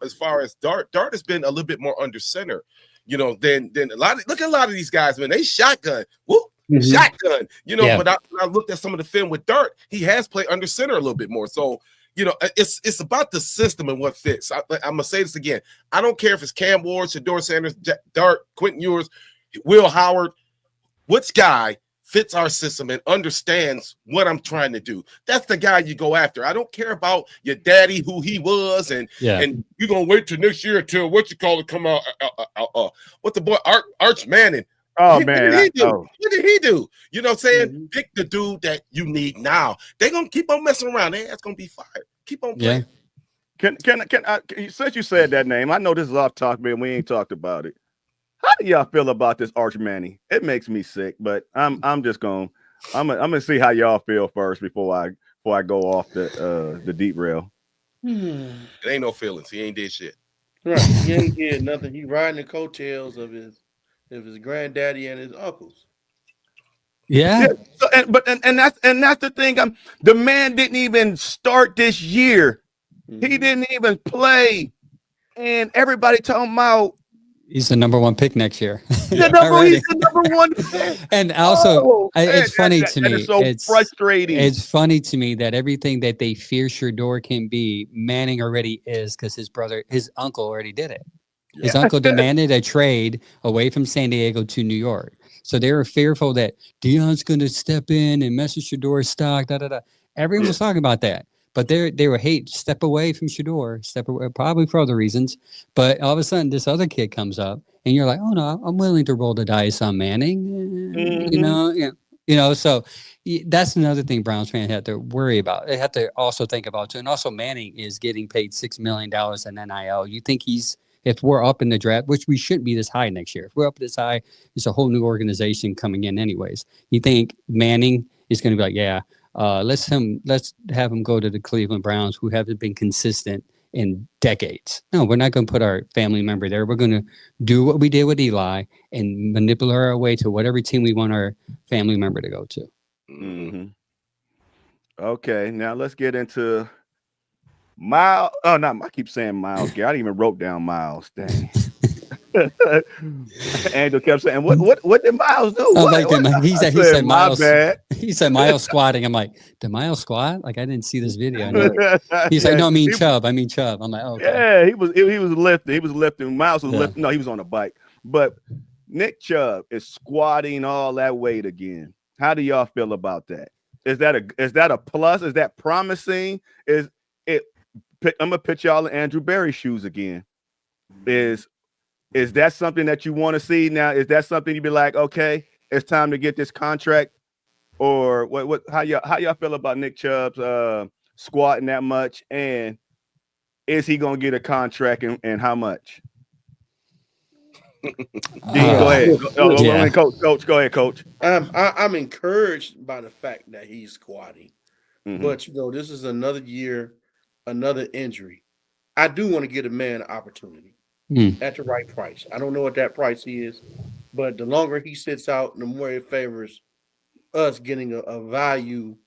as far as Dart has been a little bit more under center, you know, than a lot of, look at a lot of these guys, man. They shotgun. Whoop. Shotgun. You know, but I looked at some of the film with Dart, he has played under center a little bit more. So you know, it's about the system and what fits. I'm gonna say this again. I don't care if it's Cam Ward, Shedeur Sanders, Dart, Quentin Ewers, Will Howard. Which guy fits our system and understands what I'm trying to do? That's the guy you go after. I don't care about your daddy, who he was, and you're gonna wait till next year until come out. What the boy Arch Manning. Oh, man. What did he do? You know what I'm saying? Pick the dude that you need now. They're going to keep on messing around. Their ass going to be fired. Keep on playing. Can I, since you said that name, I know this is off topic, but we ain't talked about it. How do y'all feel about this Arch Manning? It makes me sick, but I'm gonna see how y'all feel first before I go off the deep rail. It ain't no feelings. He ain't did shit. Right. He ain't did nothing. He riding the coattails of his granddaddy and his uncles. So, and that's the thing. The man didn't even start this year. He didn't even play, and everybody talking about he's the number 1 pick next year. He's the number 1 pick. And also, it's funny to me. It's so frustrating. It's funny to me that everything that they fear Shedeur can be, Manning already is, because his uncle already did it. His uncle demanded a trade away from San Diego to New York. So they were fearful that Deion's going to step in and mess with Shedeur's stock. Everyone was talking about that. But they were step away from Shedeur, step away, probably for other reasons. But all of a sudden, this other kid comes up, and you're like, oh, no, I'm willing to roll the dice on Manning. You know, so that's another thing Browns fans have to worry about. They have to also think about, too. And also, Manning is getting paid $6 million in NIL. You think if we're up in the draft, which we shouldn't be this high next year. If we're up this high, it's a whole new organization coming in anyways. You think Manning is going to be like, let's have him go to the Cleveland Browns, who haven't been consistent in decades. No, we're not going to put our family member there. We're going to do what we did with Eli and manipulate our way to whatever team we want our family member to go to. Mm-hmm. Okay, now let's get into Miles. Oh, no, I keep saying Miles. I didn't even wrote down Miles. Dang. Angel kept saying, "What did Miles do?" He said Miles. He said Miles squatting. I'm like, did Miles squat? Like, I didn't see this video. He's like, no, I mean Chubb. I'm like, oh, okay. Yeah, he was lifting. He was lifting. Miles was lifting. No, he was on a bike. But Nick Chubb is squatting all that weight again. How do y'all feel about that? Is that a plus? Is that promising? I'm gonna put y'all in Andrew Berry's shoes again. Is that something that you want to see now? Is that something you'd be like, okay, it's time to get this contract? Or what how y'all feel about Nick Chubb's squatting that much? And is he gonna get a contract and how much? Dean, go ahead. Yeah. Coach, go ahead, Coach. I'm encouraged by the fact that he's squatting, Mhm. but this is another year, another injury. I do want to get a man an opportunity at the right price. I don't know what that price is, but the longer he sits out, the more it favors us getting a value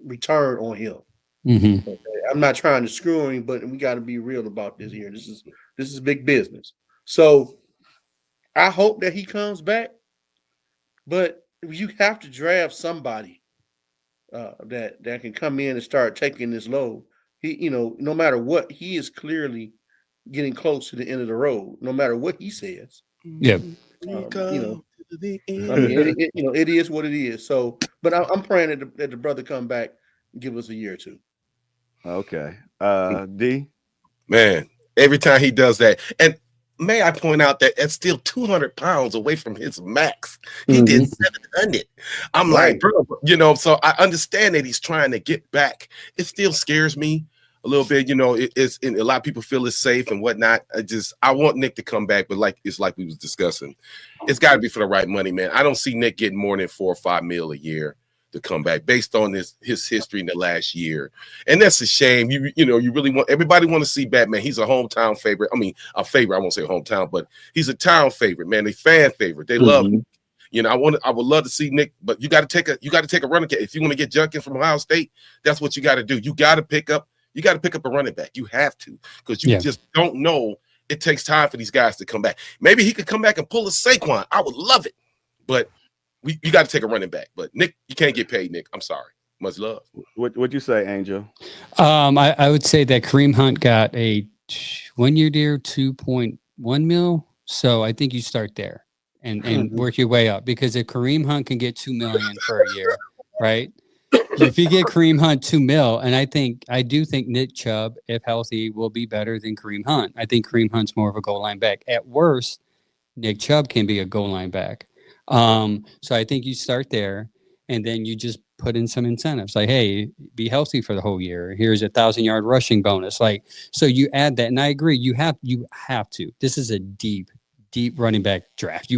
return on him. Mm-hmm. Okay? I'm not trying to screw him, but we got to be real about this here. This is big business. So I hope that he comes back, but you have to draft somebody that can come in and start taking this load. He, no matter what, he is clearly getting close to the end of the road. No matter what he says. Yep. I mean, it is what it is. So, but I'm praying that the brother come back and give us a year or two. Okay. D? Man, every time he does that, and may I point out that that's still 200 pounds away from his max. He did 700. I'm like, bro, so I understand that he's trying to get back. It still scares me a little bit. It's a lot of people feel it's safe and whatnot. I want Nick to come back, but like we was discussing, it's got to be for the right money, man. I don't see Nick getting more than $4 or $5 million a year to come back based on his history in the last year. And that's a shame. You really everybody want to see Batman. He's a hometown favorite. I mean, a favorite. I won't say hometown, but he's a town favorite, man. A fan favorite. They love him. I would love to see Nick, but you got to take a running back. If you want to get Junkins from Ohio State, that's what you got to do. You got to pick up a running back. You have to, because you just don't know. It takes time for these guys to come back. Maybe he could come back and pull a Saquon. I would love it, but you got to take a running back. But Nick, you can't get paid, Nick. I'm sorry. Much love. What'd you say, Angel? I would say that Kareem Hunt got a 1 year deal, 2.1 mil. So I think you start there and work your way up, because if Kareem Hunt can get $2 million for a year, right? If you get Kareem Hunt $2 million, and I do think Nick Chubb, if healthy, will be better than Kareem Hunt. I think Kareem Hunt's more of a goal line back. At worst, Nick Chubb can be a goal line back. So I think you start there, and then you just put in some incentives, like, hey, be healthy for the whole year. Here's a 1,000-yard rushing bonus. So you add that, and I agree. You have to. This is a deep running back draft.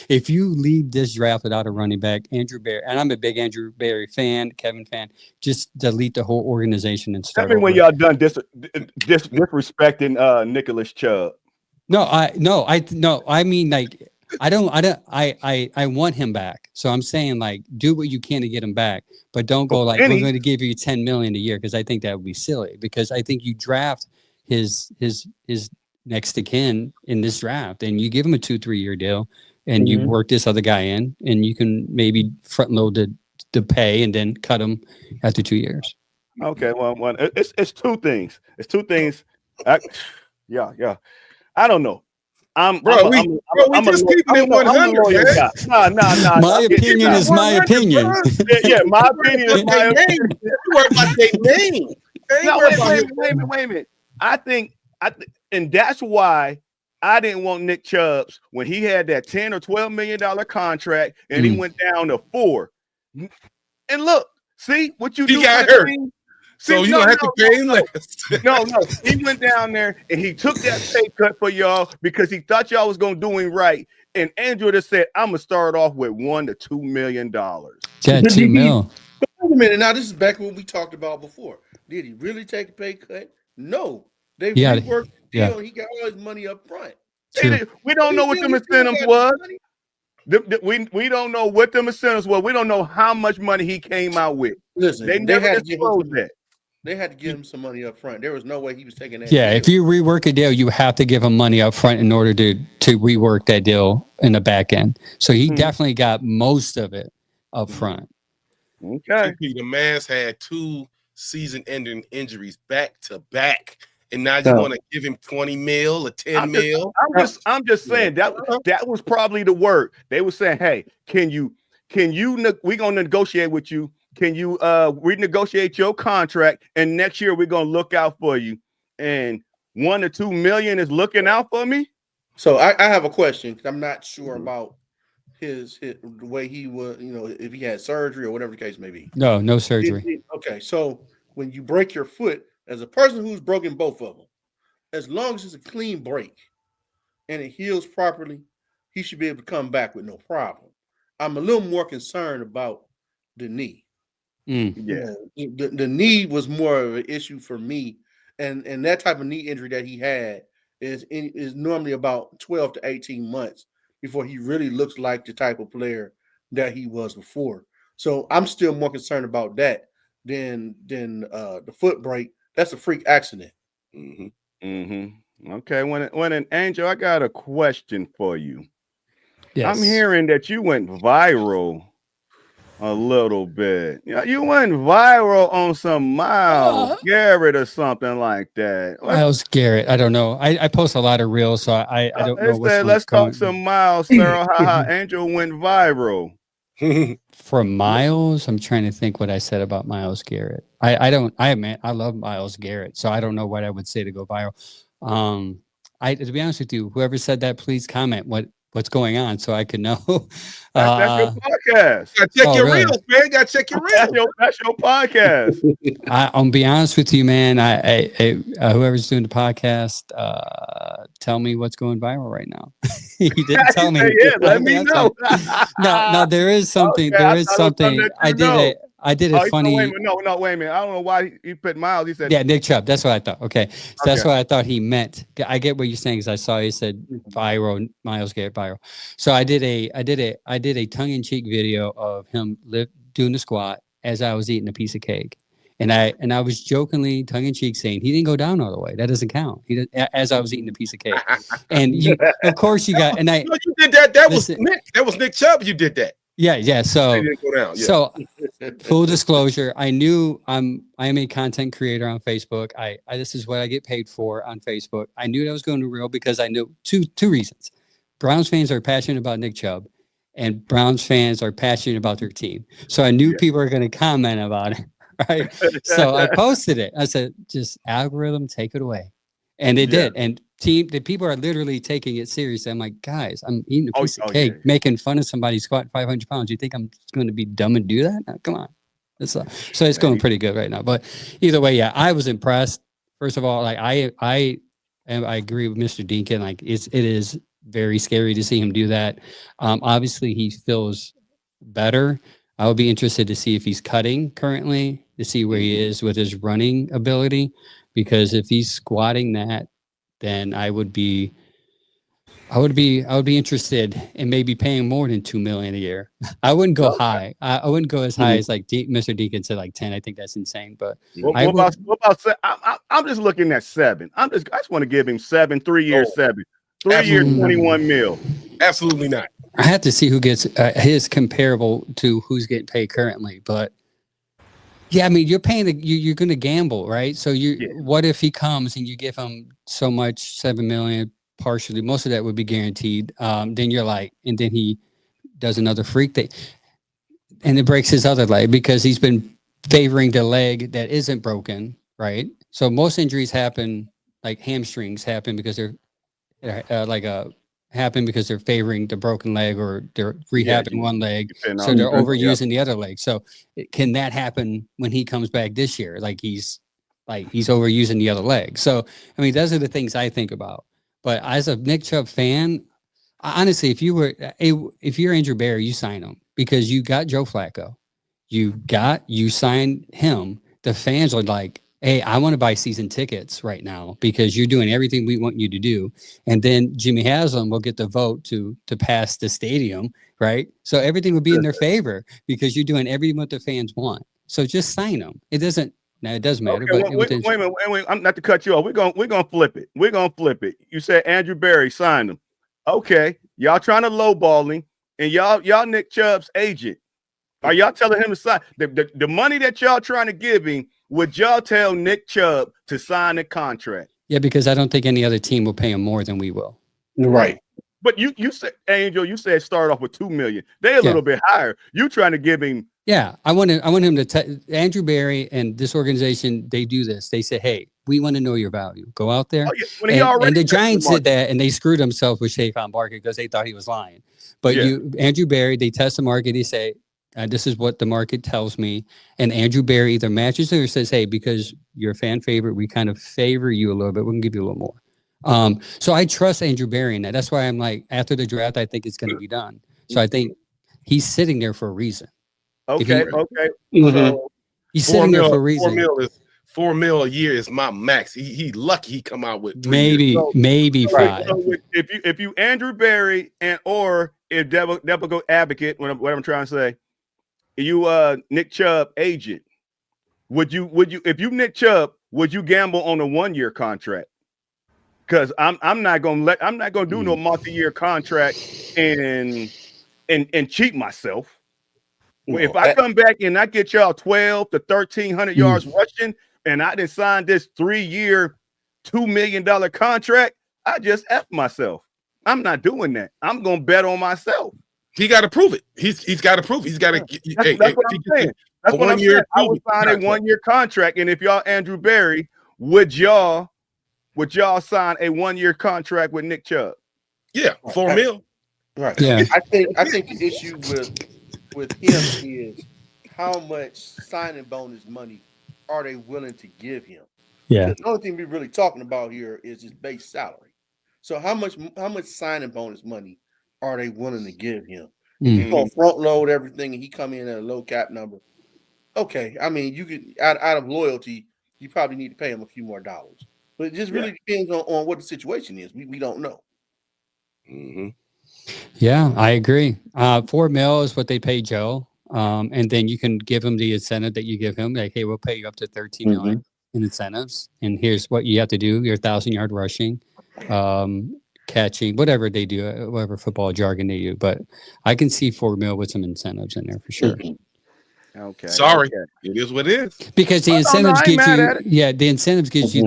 If you leave this draft without a running back, Andrew Berry, and I'm a big Andrew Berry fan, Kevin fan, just delete the whole organization and start. Tell me when y'all done disrespecting Nicholas Chubb. I mean, like, I want him back. So I'm saying, like, do what you can to get him back, but don't go like, we're going to give you $10 million a year, because I think that would be silly. Because I think you draft his next to kin in this draft, and you give him a 2-3 year deal, and you work this other guy in, and you can maybe front load the pay and then cut him after 2 years. Okay, well, it's two things. Yeah. I don't know. I'm just keeping it 100. Nah. My opinion is my opinion. Yeah, my opinion is my opinion. You worry about their name. Wait a minute. I think, and that's why I didn't want Nick Chubb's when he had that $10 or $12 million contract, and he went down to 4. And look, see what you do. He got hurt. So you don't have to pay him less. No. He went down there and he took that pay cut for y'all because he thought y'all was gonna do him right. And Andrew just said, I'm gonna start off with $1 to $2 million. Yeah, $2 million. Wait a minute. Now this is back when we talked about before. Did he really take a pay cut? No. They reworked the deal. He got all his money up front. We don't know what the incentives was. We don't know what the incentives were. We don't know how much money he came out with. Listen, they never disclosed that. They had to give him some money up front. There was no way he was taking that. Yeah, deal. if you rework a deal, you have to give him money up front in order to rework that deal in the back end. So he definitely got most of it up front. Okay. The man's had 2 season-ending injuries back to back, and now you want to give him 20 mil or 10 mil? I'm just saying that was probably the word. They were saying, hey, can you we're gonna negotiate with you. Can you renegotiate your contract? And next year we're gonna look out for you. And $1 to $2 million is looking out for me. So I have a question, because I'm not sure about his the way he was, if he had surgery or whatever the case may be. No surgery. Okay, so when you break your foot, as a person who's broken both of them, as long as it's a clean break, and it heals properly, he should be able to come back with no problem. I'm a little more concerned about the knee. Yeah, The knee was more of an issue for me, and that type of knee injury that he had is normally about 12 to 18 months before he really looks like the type of player that he was before. So I'm still more concerned about that than the foot break. That's a freak accident. Okay, when an Angel, I got a question for you. Yes. I'm hearing that you went viral a little bit. You went viral on some Myles Garrett or something like that. Myles Garrett. I don't know. I post a lot of reels, so I don't know. Let's talk some Myles. Thorough. Angel went viral. From Myles, I'm trying to think what I said about Myles Garrett. I love Myles Garrett, so I don't know what I would say to go viral. To be honest with you, whoever said that, please comment what's going on so I could know. That's your podcast. Gotta check your reels, man. Gotta check your reels. That's your podcast. I'll be honest with you, man. I whoever's doing the podcast, tell me what's going viral right now. He didn't tell me. Yeah, let me know. No, there is something. Okay, there is something. I did a funny. Wait a minute. I don't know why he put Myles. He said, yeah, Nick Chubb. That's what I thought. Okay, so that's what I thought he meant. I get what you're saying because I saw he said viral, Myles Garrett viral. So I did a tongue-in-cheek video of him doing the squat as I was eating a piece of cake, and I was jokingly tongue-in-cheek saying he didn't go down all the way. That doesn't count. As I was eating a piece of cake, and of course you got. And you did that. That was Nick Chubb. You did that. Yeah. So, down, so full disclosure, I am a content creator on Facebook. This is what I get paid for on Facebook. I knew that was going to real because I knew two reasons. Browns fans are passionate about Nick Chubb, and Browns fans are passionate about their team. So I knew people are going to comment about it, right? So I posted it. I said, just algorithm, take it away. And they did. And the people are literally taking it seriously. I'm like, guys, I'm eating a piece of cake, making fun of somebody squatting 500 pounds. You think I'm going to be dumb and do that? No, come on. So it's going pretty good right now. But either way, yeah, I was impressed. First of all, like I agree with Mr. Deacon. Like it is very scary to see him do that. Obviously, he feels better. I would be interested to see if he's cutting currently, to see where he is with his running ability. Because if he's squatting that, then I would be interested in maybe paying more than $2 million a year. I wouldn't go high. I wouldn't go as high as like Mr. Deacon said, like 10. I think that's insane. But what about I'm just looking at 7. I just want to give him 7, 3 years, 7, 3 years, 21 mil. Absolutely not. I have to see who gets his comparable to who's getting paid currently, but. Yeah, I mean, you're paying. You're going to gamble, right? So what if he comes and you give him so much, $7 million partially? Most of that would be guaranteed. Then you're like, and then he does another freak thing, and it breaks his other leg because he's been favoring the leg that isn't broken, right? So most injuries happen, like hamstrings happen because they're happen because they're favoring the broken leg or they're rehabbing one leg. So they're overusing the other leg. So can that happen when he comes back this year? Like he's overusing the other leg. So, I mean, those are the things I think about. But as a Nick Chubb fan, honestly, if you're Andrew Berry, you sign him because you got Joe Flacco. You signed him. The fans are like, hey, I want to buy season tickets right now because you're doing everything we want you to do. And then Jimmy Haslam will get the vote to pass the stadium, right? So everything will be in their favor because you're doing everything what the fans want. So just sign them. It does matter. Okay, but wait a minute. I'm not to cut you off. We're gonna flip it. We're gonna flip it. You said Andrew Berry signed him. Okay, y'all trying to lowball him, and y'all Nick Chubb's agent. Are y'all telling him to sign the money that y'all trying to give him? Would y'all tell Nick Chubb to sign the contract? Yeah, because I don't think any other team will pay him more than we will. Right. But you said, Angel, you said start off with $2 million. They're a little bit higher. You trying to give him? Yeah, I want him to. Andrew Berry and this organization, they do this. They say, hey, we want to know your value. Go out there. And the Giants did that, and they screwed themselves with Saquon Barkley because they thought he was lying. But Andrew Berry, they test the market. They say, this is what the market tells me. And Andrew Berry either matches it or says, hey, because you're a fan favorite, we kind of favor you a little bit. We can give you a little more. So I trust Andrew Berry in that. That's why I'm like, after the draft, I think it's going to be done. So I think he's sitting there for a reason. Okay. Mm-hmm. So he's sitting there for a reason. $4 million a year is my max. He lucky he come out with 3 maybe years. maybe right, 5. So if you Andrew Berry or if Devil go advocate, what I'm trying to say, you Nick Chubb agent, would you if you Nick Chubb, would you gamble on a 1-year contract? Because I'm not gonna do no multi-year contract and cheat myself. If I come back and I get y'all 12 to 1,300 yards rushing, and I didn't sign this 3-year, $2 million contract, I just F myself. I'm not doing that. I'm gonna bet on myself. He got to prove it. He's got to prove it. He's got to. That's what I'm saying. That's what I'm saying. I would sign a 1-year contract, and if y'all Andrew Berry, would y'all sign a 1-year contract with Nick Chubb? Yeah, $4 million. Right. Yeah. I think the issue with him is how much signing bonus money are they willing to give him? Yeah. The only thing we're really talking about here is his base salary. So how much signing bonus money are they willing to give him? He's gonna front load everything and he come in at a low cap number. Okay, I mean you could out of loyalty, you probably need to pay him a few more dollars. But it just really depends on what the situation is. We don't know. Mm-hmm. Yeah, I agree. $4 million is what they pay Joe. And then you can give him the incentive that you give him. Like, hey, we'll pay you up to $13 million in incentives. And here's what you have to do. Your 1,000-yard rushing, catching, whatever they do, whatever football jargon they use. But I can see $4 million with some incentives in there for sure. Okay. Sorry. It is what it is. Because the incentives give you, the the incentives gives you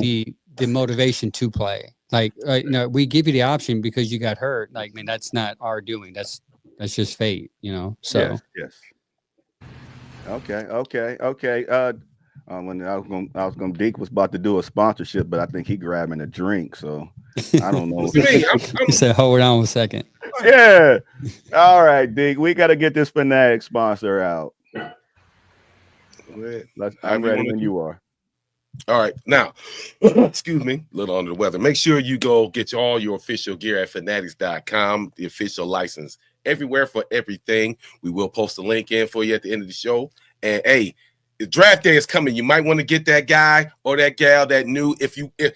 the motivation to play. Like, we give you the option because you got hurt. Like, man, that's not our doing. That's just fate, So yes. Okay. When I was gonna Deke was about to do a sponsorship, but I think he grabbing a drink, so I don't know. He said, hold on a second. Yeah. All right, Deke, we got to get this Fanatic sponsor out. I'm ready when you are. All right. Now, excuse me, a little under the weather. Make sure you go get all your official gear at fanatics.com, the official license everywhere for everything. We will post a link in for you at the end of the show. And hey, the draft day is coming. You might want to get that guy or that gal that new.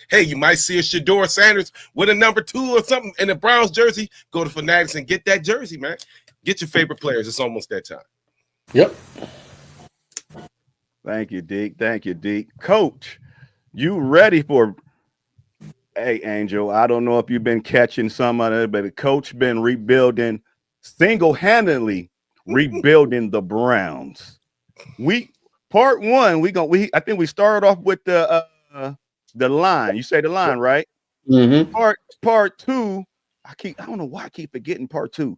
Hey, you might see a Shedeur Sanders with a number 2 or something in the Browns jersey. Go to Fanatics and get that jersey, man. Get your favorite players. It's almost that time. Yep. Thank you, Deke. Coach, you ready for? Hey, Angel, I don't know if you've been catching some of it, but the coach been single-handedly rebuilding the Browns. Part 1, I think we started off with the line. You say the line, right? Mm-hmm. Part 2, I don't know why I keep forgetting part 2.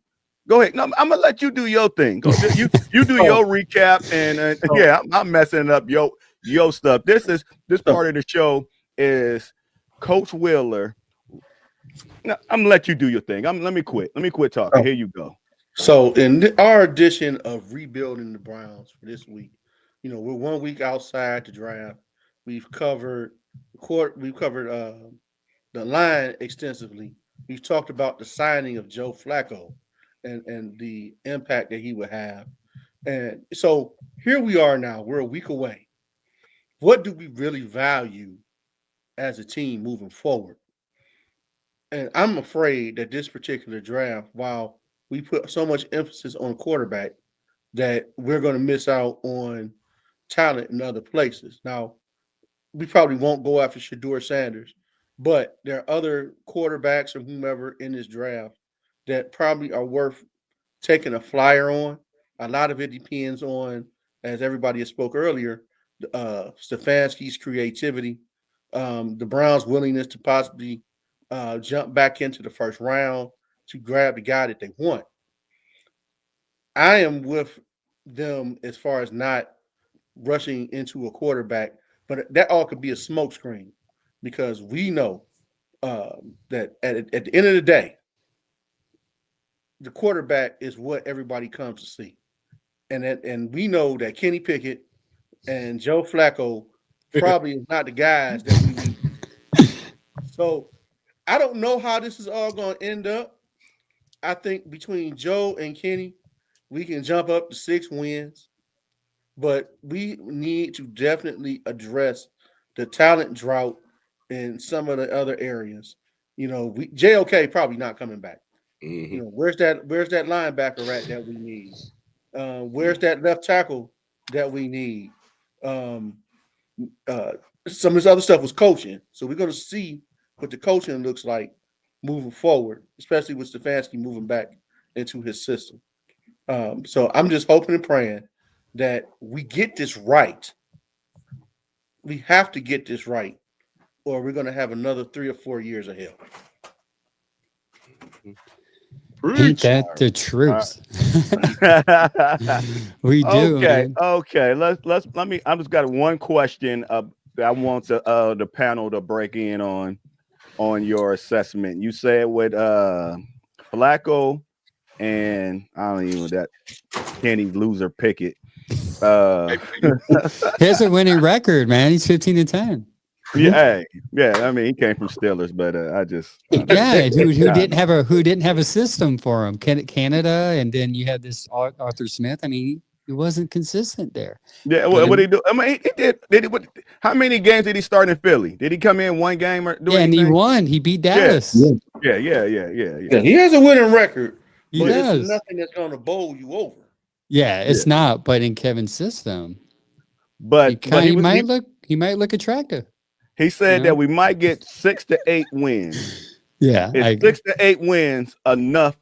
Go ahead. No, I'm gonna let you do your thing. You do your recap, and I'm messing up your stuff. This part of the show is Coach Wheeler. No, I'm gonna let you do your thing. Let me quit talking. Here you go. So in our edition of rebuilding the Browns for this week, we're 1 week outside the draft. We've covered the line extensively. We've talked about the signing of Joe Flacco and the impact that he would have. And so here we are now. We're a week away. What do we really value as a team moving forward? And I'm afraid that this particular draft, while we put so much emphasis on quarterback, that we're going to miss out on talent in other places. Now, we probably won't go after Shedeur Sanders, but there are other quarterbacks or whomever in this draft that probably are worth taking a flyer on. A lot of it depends on, as everybody has spoke earlier, Stefanski's creativity, the Browns' willingness to possibly jump back into the first round to grab the guy that they want. I am with them as far as not rushing into a quarterback, but that all could be a smokescreen because we know that at the end of the day, the quarterback is what everybody comes to see. And we know that Kenny Pickett and Joe Flacco probably is not the guys that we need. So I don't know how this is all going to end up. I think between Joe and Kenny, we can jump up to 6 wins, but we need to definitely address the talent drought in some of the other areas. JOK probably not coming back. Mm-hmm. Where's that linebacker at that we need? Where's that left tackle that we need? Some of this other stuff was coaching, so we're going to see what the coaching looks like moving forward, especially with Stefanski moving back into his system. So I'm just hoping and praying that we get this right. We have to get this right, or we're going to have another 3 or 4 years of hell. Ain't that the truth? We do. Okay. Man. Okay. Let me. I just got one question. I want the panel to break in on your assessment. You said with Flacco and I don't even know that Kenny Loser Pickett. He has a winning record, man. He's 15-10. Yeah. I mean, he came from Steelers, but who didn't have a system for him? Canada, and then you had this Arthur Smith. I mean, he wasn't consistent there. Yeah, what did he do? I mean, he did. How many games did he start in Philly? Did he come in one game or do anything? And he won. He beat Dallas. Yeah. He has a winning record, He but does. it's nothing that's going to bowl you over. Yeah, it's not. But in Kevin's system, but he might look attractive. He said that we might get 6 to 8 wins. Yeah, is 6 to 8 wins enough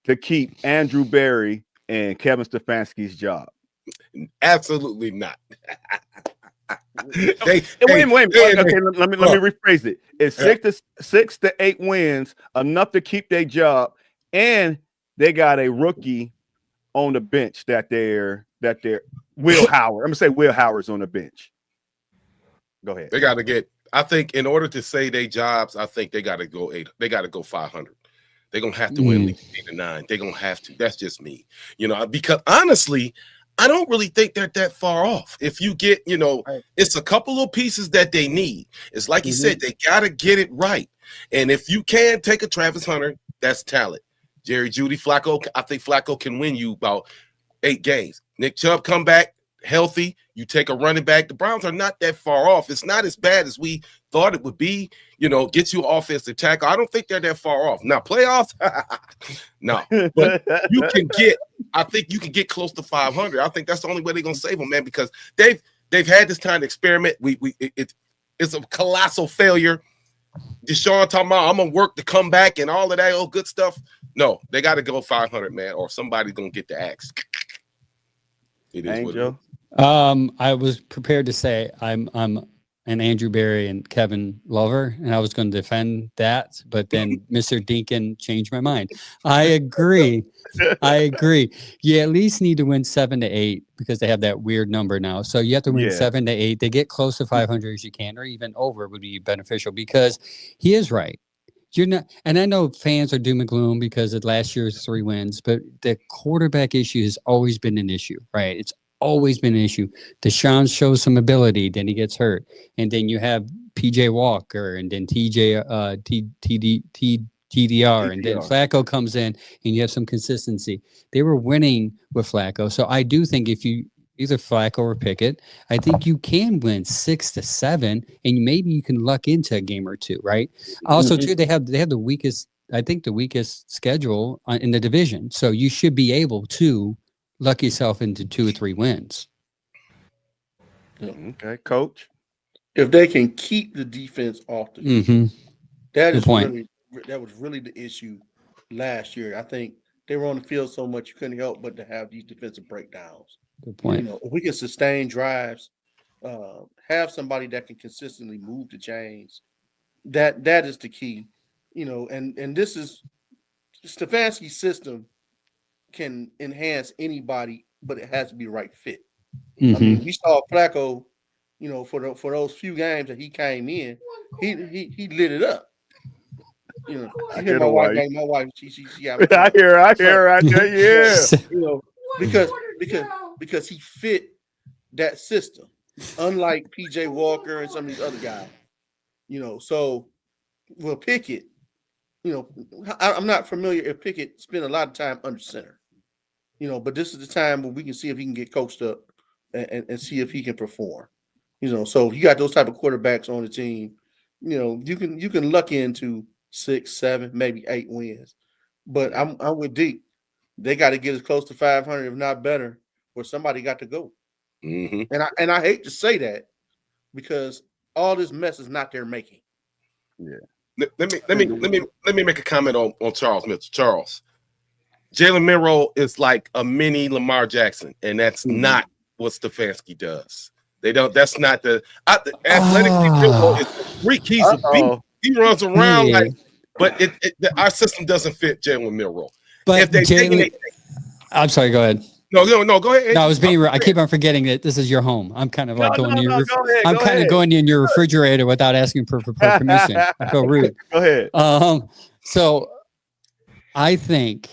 to keep Andrew Berry and Kevin Stefanski's job? Absolutely not. Wait. Okay, let me rephrase it. Is 6 to 8 wins enough to keep their job, and they got a rookie on the bench that they're Will Howard. I'm gonna say Will Howard's on the bench. Go ahead. They got to get. I think in order to save their jobs, I think they got to go 8. They got to go 500. They're gonna have to win at least 8 or 9. They're gonna have to. That's just me, because honestly, I don't really think they're that far off. If you get, it's a couple of pieces that they need. It's like you said, they got to get it right. And if you can take a Travis Hunter, that's talent. Jerry Jeudy, Flacco, I think Flacco can win you about 8 games. Nick Chubb come back healthy. You take a running back. The Browns are not that far off. It's not as bad as we thought it would be. Get you offensive tackle. I don't think they're that far off. Now playoffs, no. But I think you can get close to 500. I think that's the only way they're gonna save them, man, because they've had this kind of experiment. It's a colossal failure. Deshaun talking about I'm gonna work to come back and all of that good stuff. No, they got to go 500, man, or somebody's gonna get the axe. It is Angel. I was prepared to say I'm an Andrew Berry and Kevin lover, and I was going to defend that, but then Mr. Dinkin changed my mind. I agree. You at least need to win 7 to 8 because they have that weird number now. So you have to win 7 to 8. They get close to 500 as you can, or even over would be beneficial because he is right. You're not, and I know fans are doom and gloom because of last year's 3 wins, but the quarterback issue has always been an issue, right? It's always been an issue. Deshaun shows some ability, then he gets hurt, and then you have PJ Walker, and then TDR, and then Flacco comes in, and you have some consistency. They were winning with Flacco, so I do think if you either Flacco or Pickett, I think you can win 6 to 7, and maybe you can luck into a game or 2, right? Also, too, they have the weakest schedule in the division, so you should be able to luck yourself into 2 or 3 wins. Okay, coach. If they can keep the defense off the field, that was really the issue last year. I think they were on the field so much you couldn't help but to have these defensive breakdowns. Good point. If we can sustain drives, have somebody that can consistently move the chains, that is the key. And this is Stefanski's system can enhance anybody, but it has to be the right fit. I mean, we saw Flacco, for those few games that he came in, he lit it up. You hear my wife. My wife, she I hear right there, yeah. Because he fit that system, unlike PJ Walker and some of these other guys. So Well, Pickett, I'm not familiar if Pickett spent a lot of time under center, but this is the time when we can see if he can get coached up and see if he can perform. So if you got those type of quarterbacks on the team, you can luck into 6, 7, maybe 8 wins. But I'm with Deep. They got to get as close to 500, if not better, where somebody got to go. Mm-hmm. And I hate to say that because all this mess is not their making. Yeah. Let me make a comment on Charles Mitchell. Charles, Jalen Milroe is like a mini Lamar Jackson, and that's not what Stefanski does. They don't. That's not the athletically. Milroe is a freak. He's a beast. He runs around but our system doesn't fit Jalen Milroe. But if they I'm sorry. Go ahead. No, go ahead. No, I was being. I keep on forgetting that this is your home. I'm kind of like going in. I'm kind of going in your refrigerator without asking for permission. I feel rude. Go ahead. So I think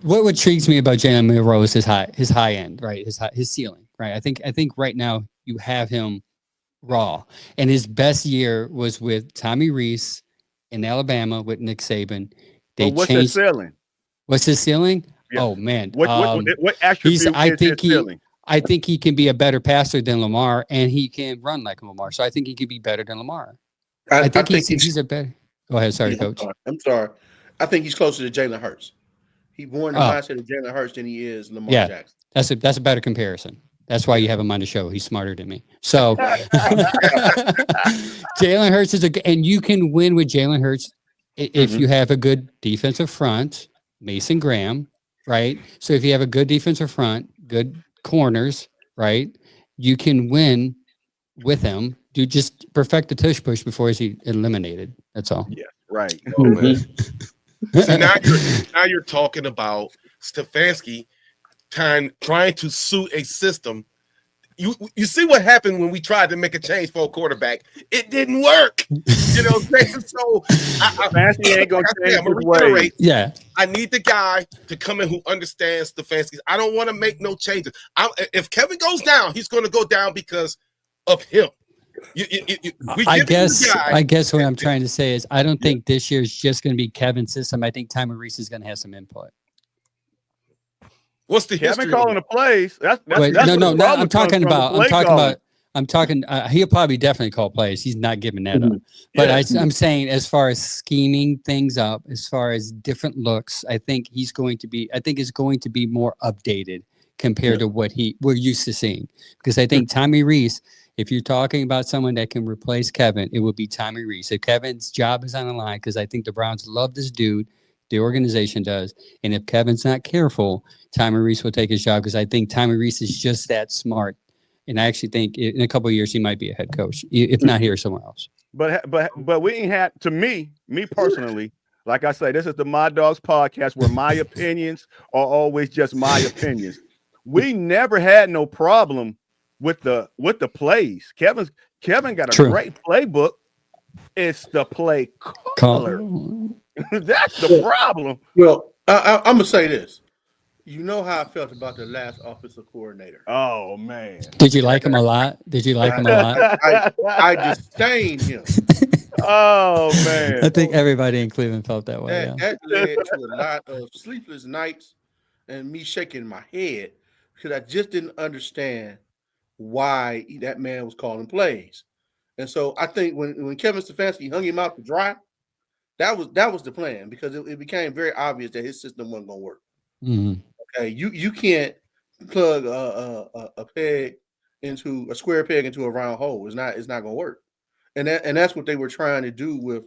what intrigues me about Jalen Milroe is his high end, right? His ceiling, right? I think right now you have him raw, and his best year was with Tommy Rees in Alabama with Nick Saban. They what's changed. his ceiling? What's his ceiling? Yeah. Oh man, what attribute is his ceiling? I think he can be a better passer than Lamar, and he can run like Lamar. So I think he can be better than Lamar. I think he's a better. Go ahead, sorry, Coach. I'm sorry. I think he's closer to Jalen Hurts. He's more in the mindset of Jalen Hurts than he is Lamar Jackson. That's a better comparison. That's why you have him on the show. He's smarter than me. So Jalen Hurts and you can win with Jalen Hurts if you have a good defensive front, Mason Graham, right? So if you have a good defensive front, good corners, right? You can win with him. Do just perfect the tush push before he's eliminated. That's all. Yeah, right. So now you're talking about Stefanski trying to suit a system. You see what happened when we tried to make a change for a quarterback? It didn't work. You know what I'm saying? So Stefanski ain't gonna change I'm gonna his ways. reiterate. Yeah. I need the guy to come in who understands Stefanski. I don't want to make no changes. If Kevin goes down, he's going to go down because of him. I guess what I'm trying to say is I don't think this year is just going to be Kevin's system. I think Tommy Rees is going to have some input. What's the Kevin calling the plays? That's no. I'm talking. He'll probably definitely call plays. He's not giving that up. But I'm saying, as far as scheming things up, as far as different looks, I think it's going to be more updated compared to what we're used to seeing. Because I think Tommy Rees, if you're talking about someone that can replace Kevin, it would be Tommy Rees. If Kevin's job is on the line, because I think the Browns love this dude, the organization does, and if Kevin's not careful, Tommy Rees will take his job, because I think Tommy Rees is just that smart. And I actually think in a couple of years he might be a head coach, if not here, somewhere else. But we ain't had, to me personally, like I say, this is the My Dogs podcast where my opinions are always just my opinions. We never had no problem with the plays. Kevin got a great playbook. It's the play caller. That's the problem. Well, I'm gonna say this. You know how I felt about the last offensive coordinator. Oh man! Did you like him a lot? I disdained him. Oh man! I think everybody in Cleveland felt that way. That led to a lot of sleepless nights and me shaking my head because I just didn't understand why that man was calling plays. And so I think when Kevin Stefanski hung him out to dry, that was the plan, because it became very obvious that his system wasn't going to work. Mm-hmm. Okay, you can't plug a peg into a square peg into a round hole. It's not going to work. And that's what they were trying to do with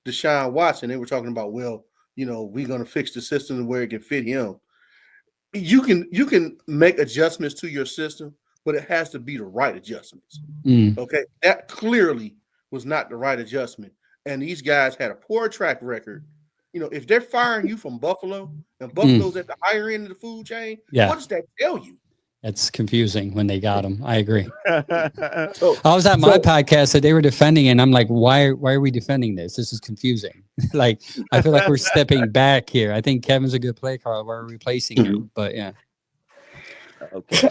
Deshaun Watson. They were talking about, we're going to fix the system where it can fit him. You can make adjustments to your system, but it has to be the right adjustments. Okay, that clearly was not the right adjustment. And these guys had a poor track record. If they're firing you from Buffalo, and Buffalo's at the higher end of the food chain, what does that tell you? It's confusing when they got him. I agree. I was at my podcast, so they were defending it, and I'm like, why are we defending this? This is confusing. Like, I feel like we're stepping back here. I think Kevin's a good play caller. We're replacing him, but yeah. Okay.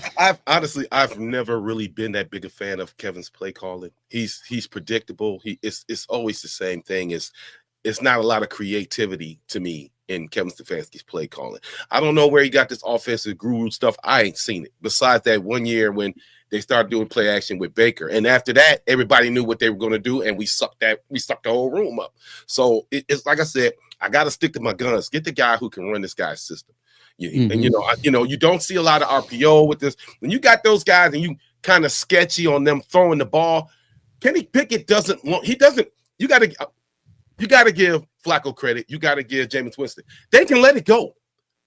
I've never really been that big a fan of Kevin's play calling. He's predictable. It's always the same thing. It's not a lot of creativity to me in Kevin Stefanski's play calling. I don't know where he got this offensive guru stuff. I ain't seen it. Besides that one year when they started doing play action with Baker, and after that, everybody knew what they were going to do, and we sucked the whole room up. So it's like I said, I got to stick to my guns. Get the guy who can run this guy's system. And you don't see a lot of RPO with this. When you got those guys and you kind of sketchy on them throwing the ball, Kenny Pickett doesn't want. He doesn't. You got to give Flacco credit. You got to give Jameis Winston. They can let it go.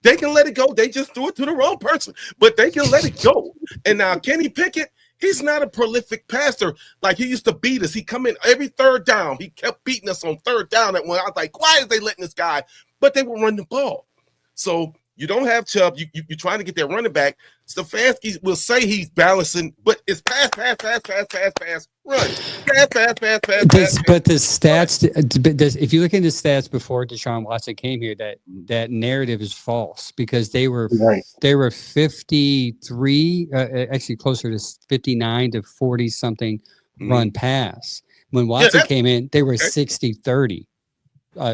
They can let it go. They just threw it to the wrong person, but they can let it go. And now Kenny Pickett, he's not a prolific passer like he used to beat us. He come in every third down. He kept beating us on third down. And when I was like, why is they letting this guy? But they will run the ball. So you don't have Chubb. You're trying to get that running back. Stefanski will say he's balancing, but it's pass, run. Pass. But the stats, if you look into stats before Deshaun Watson came here, that narrative is false because they were 53, actually closer to 59 to 40 something run pass. When Watson came in, they were 60-30.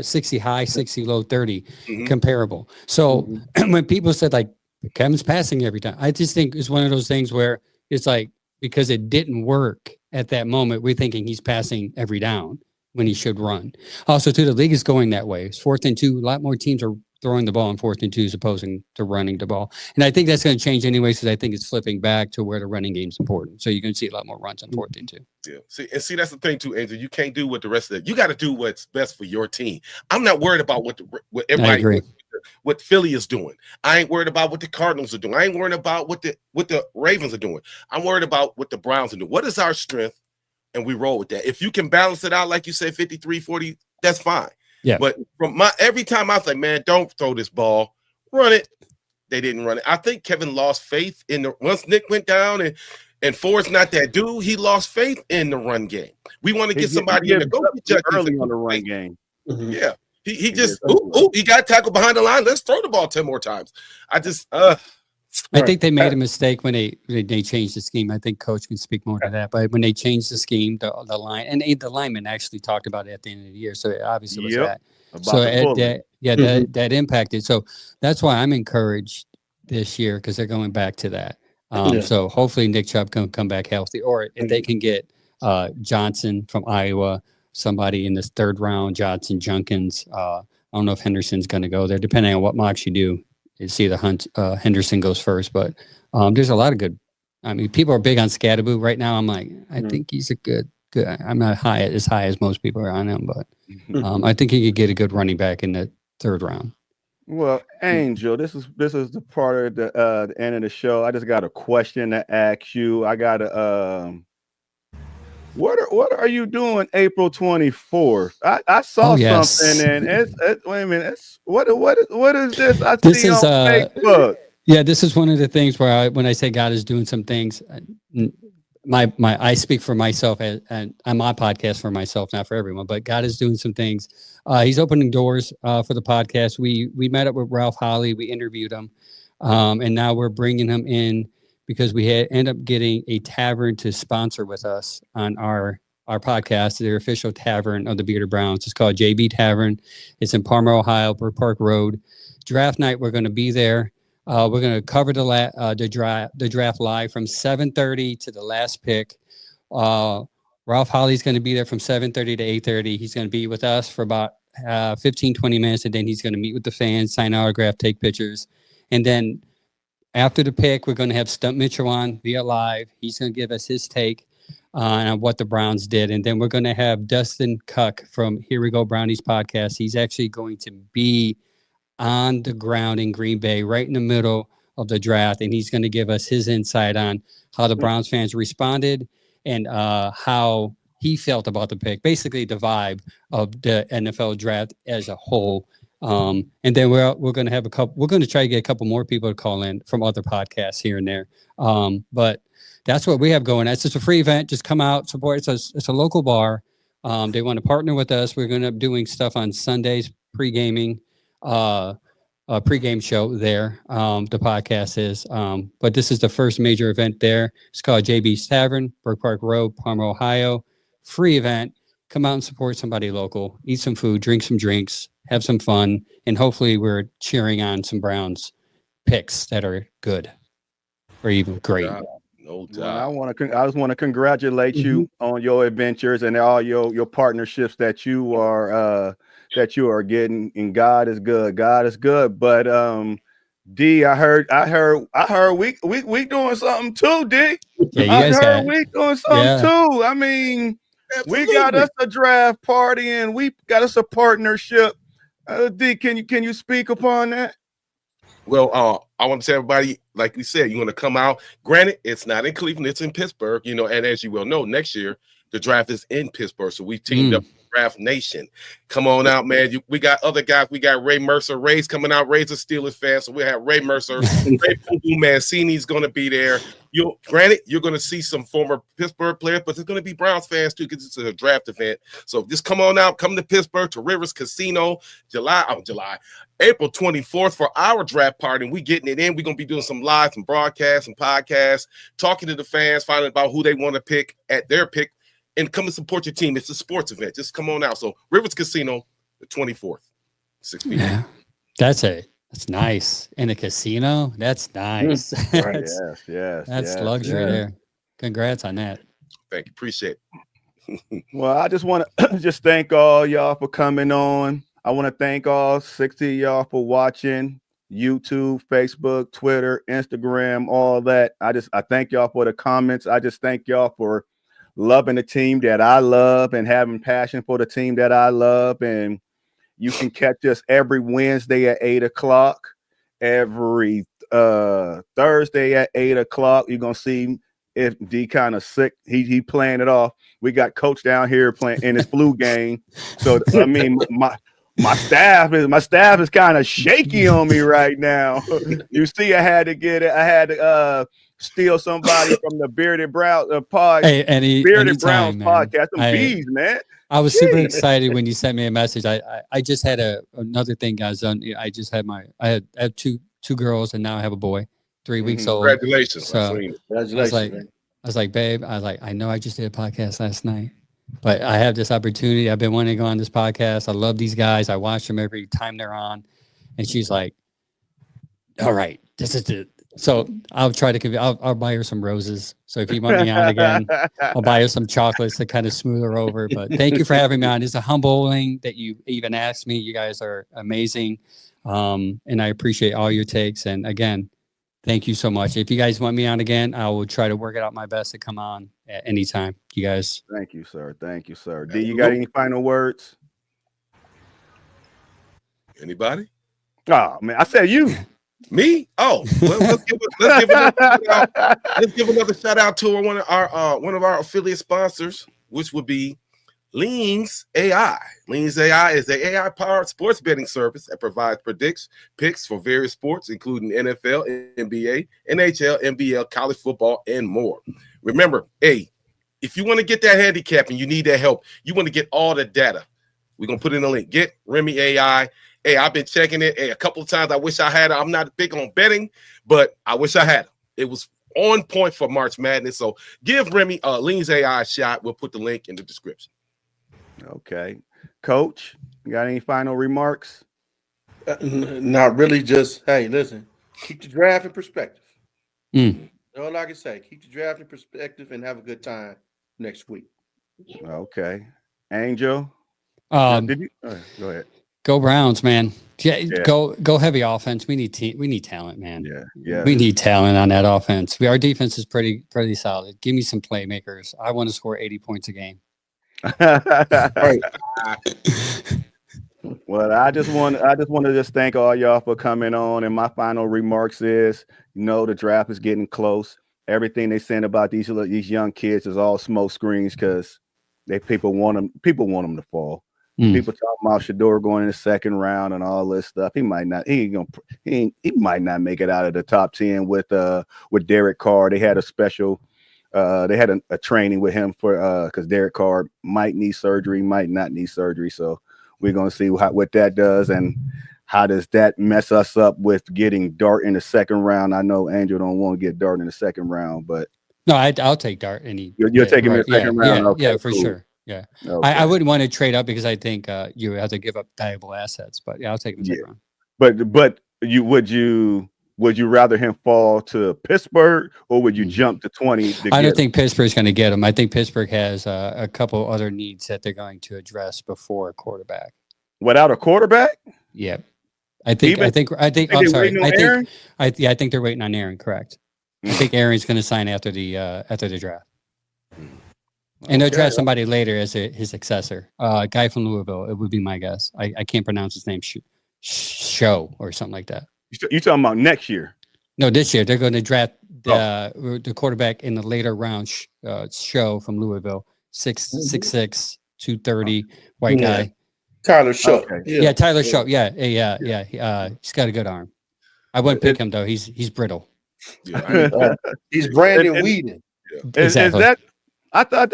60 high, 60 low, 30 comparable. So when people said like Kevin's passing every time, I just think it's one of those things where it's like because it didn't work at that moment, we're thinking he's passing every down when he should run. Also, too, the league is going that way. It's 4th and 2. A lot more teams are throwing the ball in 4th and 2 as opposed to running the ball. And I think that's going to change anyway because I think it's flipping back to where the running game's important. So you're going to see a lot more runs on 4th and 2. Yeah. See, that's the thing too, Angel. You can't do what the rest of it. You got to do what's best for your team. I'm not worried about what everybody what Philly is doing. I ain't worried about what the Cardinals are doing. I ain't worried about what the Ravens are doing. I'm worried about what the Browns are doing. What is our strength? And we roll with that. If you can balance it out, like you said, 53-40, that's fine. Yeah. But from every time I was like, man, don't throw this ball, run it. They didn't run it. I think Kevin lost faith once Nick went down and Ford's not that dude. He lost faith in the run game. We want to get somebody in the go early on the run game. Yeah. He just he got tackled behind the line. Let's throw the ball 10 more times. I think they made a mistake when they changed the scheme. I think Coach can speak more to that. But when they changed the scheme, the line, and the lineman actually talked about it at the end of the year. So it obviously was that. So that impacted. So that's why I'm encouraged this year because they're going back to that. So hopefully Nick Chubb can come back healthy, or if they can get Johnson from Iowa, somebody in this 3rd round, Johnson, Junkins. I don't know if Henderson's going to go there, depending on what mocks you do. You see Henderson goes first, but there's a lot of good. I mean, people are big on Scatterboo right now. I'm like, I think he's a good. I'm not as high as most people are on him, but I think he could get a good running back in the 3rd round. Well, Angel, this is the part of the end of the show. I just got a question to ask you. I got a what are you doing April 24th? I saw something and it's wait a minute. What is this? See on Facebook. Yeah, this is one of the things where when I say God is doing some things, I speak for myself and on my podcast for myself, not for everyone, but God is doing some things. He's opening doors for the podcast. We met up with Ralph Holly. We interviewed him. And now we're bringing him in because we end up getting a tavern to sponsor with us on our podcast, their official tavern of the Bearded Browns. It's called JB Tavern. It's in Palmer, Ohio, Brook Park Road. Draft night, we're going to be there. We're going to cover the draft live from 7:30 to the last pick. Ralph Holly's going to be there from 7:30 to 8:30. He's going to be with us for about 15, 20 minutes, and then he's going to meet with the fans, sign autograph, take pictures. And then after the pick, we're going to have Stump Mitchell on via live. He's going to give us his take on what the Browns did. And then we're going to have Dustin Cuck from Here We Go Brownies podcast. He's actually going to be on the ground in Green Bay right in the middle of the draft, and he's going to give us his insight on how the Browns fans responded and how he felt about the pick, basically the vibe of the NFL draft as a whole. And then we're going to have we're going to try to get a couple more people to call in from other podcasts here and there. But that's what we have going. It's just a free event. Just come out, support. It's a local bar. They want to partner with us. We're going to be doing stuff on Sundays, pre-gaming. pregame show there. The podcast is, but this is the first major event there. It's called JB's Tavern, Brook Park Road, Palmer, Ohio. Free event. Come out and support somebody local. Eat some food, drink some drinks, have some fun, and hopefully we're cheering on some Browns picks that are good or even great. No doubt. Well, I just want to congratulate you on your adventures and all your partnerships that you are getting. And God is good. God is good. But D, I heard we doing something too, D. Yeah, you I guys heard we doing something too. I mean, Absolutely. we got us a draft party and we got us a partnership. D, can you speak upon that? Well, I want to tell everybody, like we said, you want to come out. Granted, it's not in Cleveland, it's in Pittsburgh, and as you well know, next year the draft is in Pittsburgh. So we teamed up with Draft Nation. Come on out, man. We got other guys. We got Ray Mercer. Ray's coming out. Ray's a Steelers fan, so we have Ray Mercer. Ray Mancini's going to be there. Granted, you're going to see some former Pittsburgh players, but there's going to be Browns fans too because it's a draft event. So just come on out. Come to Pittsburgh to Rivers Casino, April 24th for our draft party. And we getting it in. We're going to be doing some live, some broadcasts, and podcasts, talking to the fans, finding out who they want to pick at their pick, and come and support your team. It's a sports event. Just come on out. So Rivers Casino, the 24th, 6 p.m. Yeah, that's nice. In a casino, that's nice. Right. Yes. That's luxury there. Congrats on that. Thank you. Appreciate it. Well, I just want to just thank all y'all for coming on. I want to thank all 60 of y'all for watching YouTube, Facebook, Twitter, Instagram, all that. I thank y'all for the comments. I just thank y'all for loving the team that I love and having passion for the team that I love. And you can catch us every Wednesday at 8:00, every Thursday at 8:00. You're gonna see if D kind of sick. He playing it off. We got Coach down here playing in his flu game. So I mean, my staff is kind of shaky on me right now. You see, I had to steal somebody from the Bearded Brown podcast. Hey, Bearded Browns man. podcast. Some bees, man. I was super excited when you sent me a message. I just had another thing, guys. I had two girls and now I have a boy, 3 weeks old. Congratulations. So Congratulations. I was like, babe, I know I just did a podcast last night, but I have this opportunity. I've been wanting to go on this podcast. I love these guys. I watch them every time they're on. And she's like, all right, this is it. So I'll try to I'll buy her some roses. So if you want me on again, I'll buy her some chocolates to kind of smooth her over. But thank you for having me on. It's a humbling that you even asked me. You guys are amazing. And I appreciate all your takes. And again, thank you so much. If you guys want me on again, I will try to work it out my best to come on at any time. You guys. Thank you, sir. Thank you, sir. D, you got any final words? Anybody? Oh man, I said you. Me? Oh, well, let's give another shout out to one of our affiliate sponsors, which would be Leans AI. Leans AI is an AI-powered sports betting service that provides picks for various sports, including NFL, NBA, NHL, NBL, college football, and more. Remember, if you want to get that handicap and you need that help, you want to get all the data. We're going to put in a link. Get Remy AI. I've been checking it a couple of times. I wish I had it. I'm not big on betting, but I wish I had it. It was on point for March Madness. So give Remy Leans AI a shot. We'll put the link in the description. Okay. Coach, you got any final remarks? Not really. Just, hey, listen, keep the draft in perspective. That's all I can say. Keep the draft in perspective and have a good time next week. Okay. Angel? Go ahead. Go Browns, man. Yeah. Go heavy offense. We need talent, man. Yeah. We need talent on that offense. Our defense is pretty solid. Give me some playmakers. I want to score 80 points a game. Right. Well, I just want to just thank all y'all for coming on. And my final remarks is, the draft is getting close. Everything they saying about these young kids is all smoke screens because people want them to fall. People talking about Shedeur going in the second round and all this stuff. He might not make it out of the top 10 with Derek Carr. They had a special. They had a training with him for because Derek Carr might need surgery, might not need surgery. So we're gonna see what that does and how does that mess us up with getting Dart in the second round? I know Angel don't want to get Dart in the second round, but No, I'll take Dart. You're taking him in the second round? Yeah, Okay, yeah, for cool. sure. Yeah. Okay. I wouldn't want to trade up because I think you have to give up valuable assets. But yeah, I'll take him in the second round. But would you rather him fall to Pittsburgh, or would you jump to 20? I don't think Pittsburgh's going to get him. I think Pittsburgh has a couple other needs that they're going to address before a quarterback. Without a quarterback? Yeah. I think I'm sorry. I think they're waiting on Aaron, correct. I think Aaron's going to sign after the draft. And they'll draft somebody later as his successor. A guy from Louisville, it would be my guess. I can't pronounce his name. Show or something like that. You talking about next year? No, this year they're going to draft the quarterback in the later round. Show from Louisville, 6'6", 230, white guy. Tyler Show. Okay. Yeah, Tyler Show. Yeah. He's got a good arm. I wouldn't pick him though. He's brittle. Yeah, He's Brandon Weeden. Exactly. Is that? I thought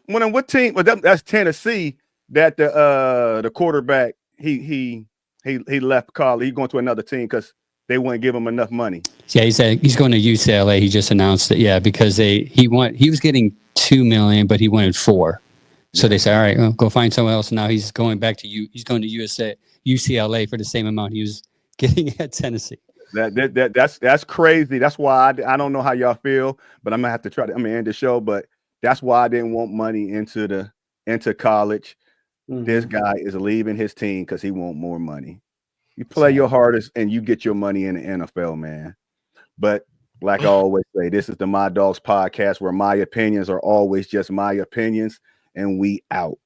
what team? Well, that's Tennessee. That the quarterback he left college. He's going to another team because they wouldn't give him enough money. Yeah, he's going to UCLA. He just announced it. Yeah, because he was getting $2 million, but he wanted $4 million. So they said, all right, well, go find someone else. And now he's going back to he's going to UCLA for the same amount he was getting at Tennessee. That's crazy. That's why I don't know how y'all feel, but I'm gonna have to try to end the show. But that's why I didn't want money into college. Mm-hmm. This guy is leaving his team because he want more money. You play your hardest and you get your money in the NFL, man. But like I always say, this is the My Dogs podcast where my opinions are always just my opinions, and we out.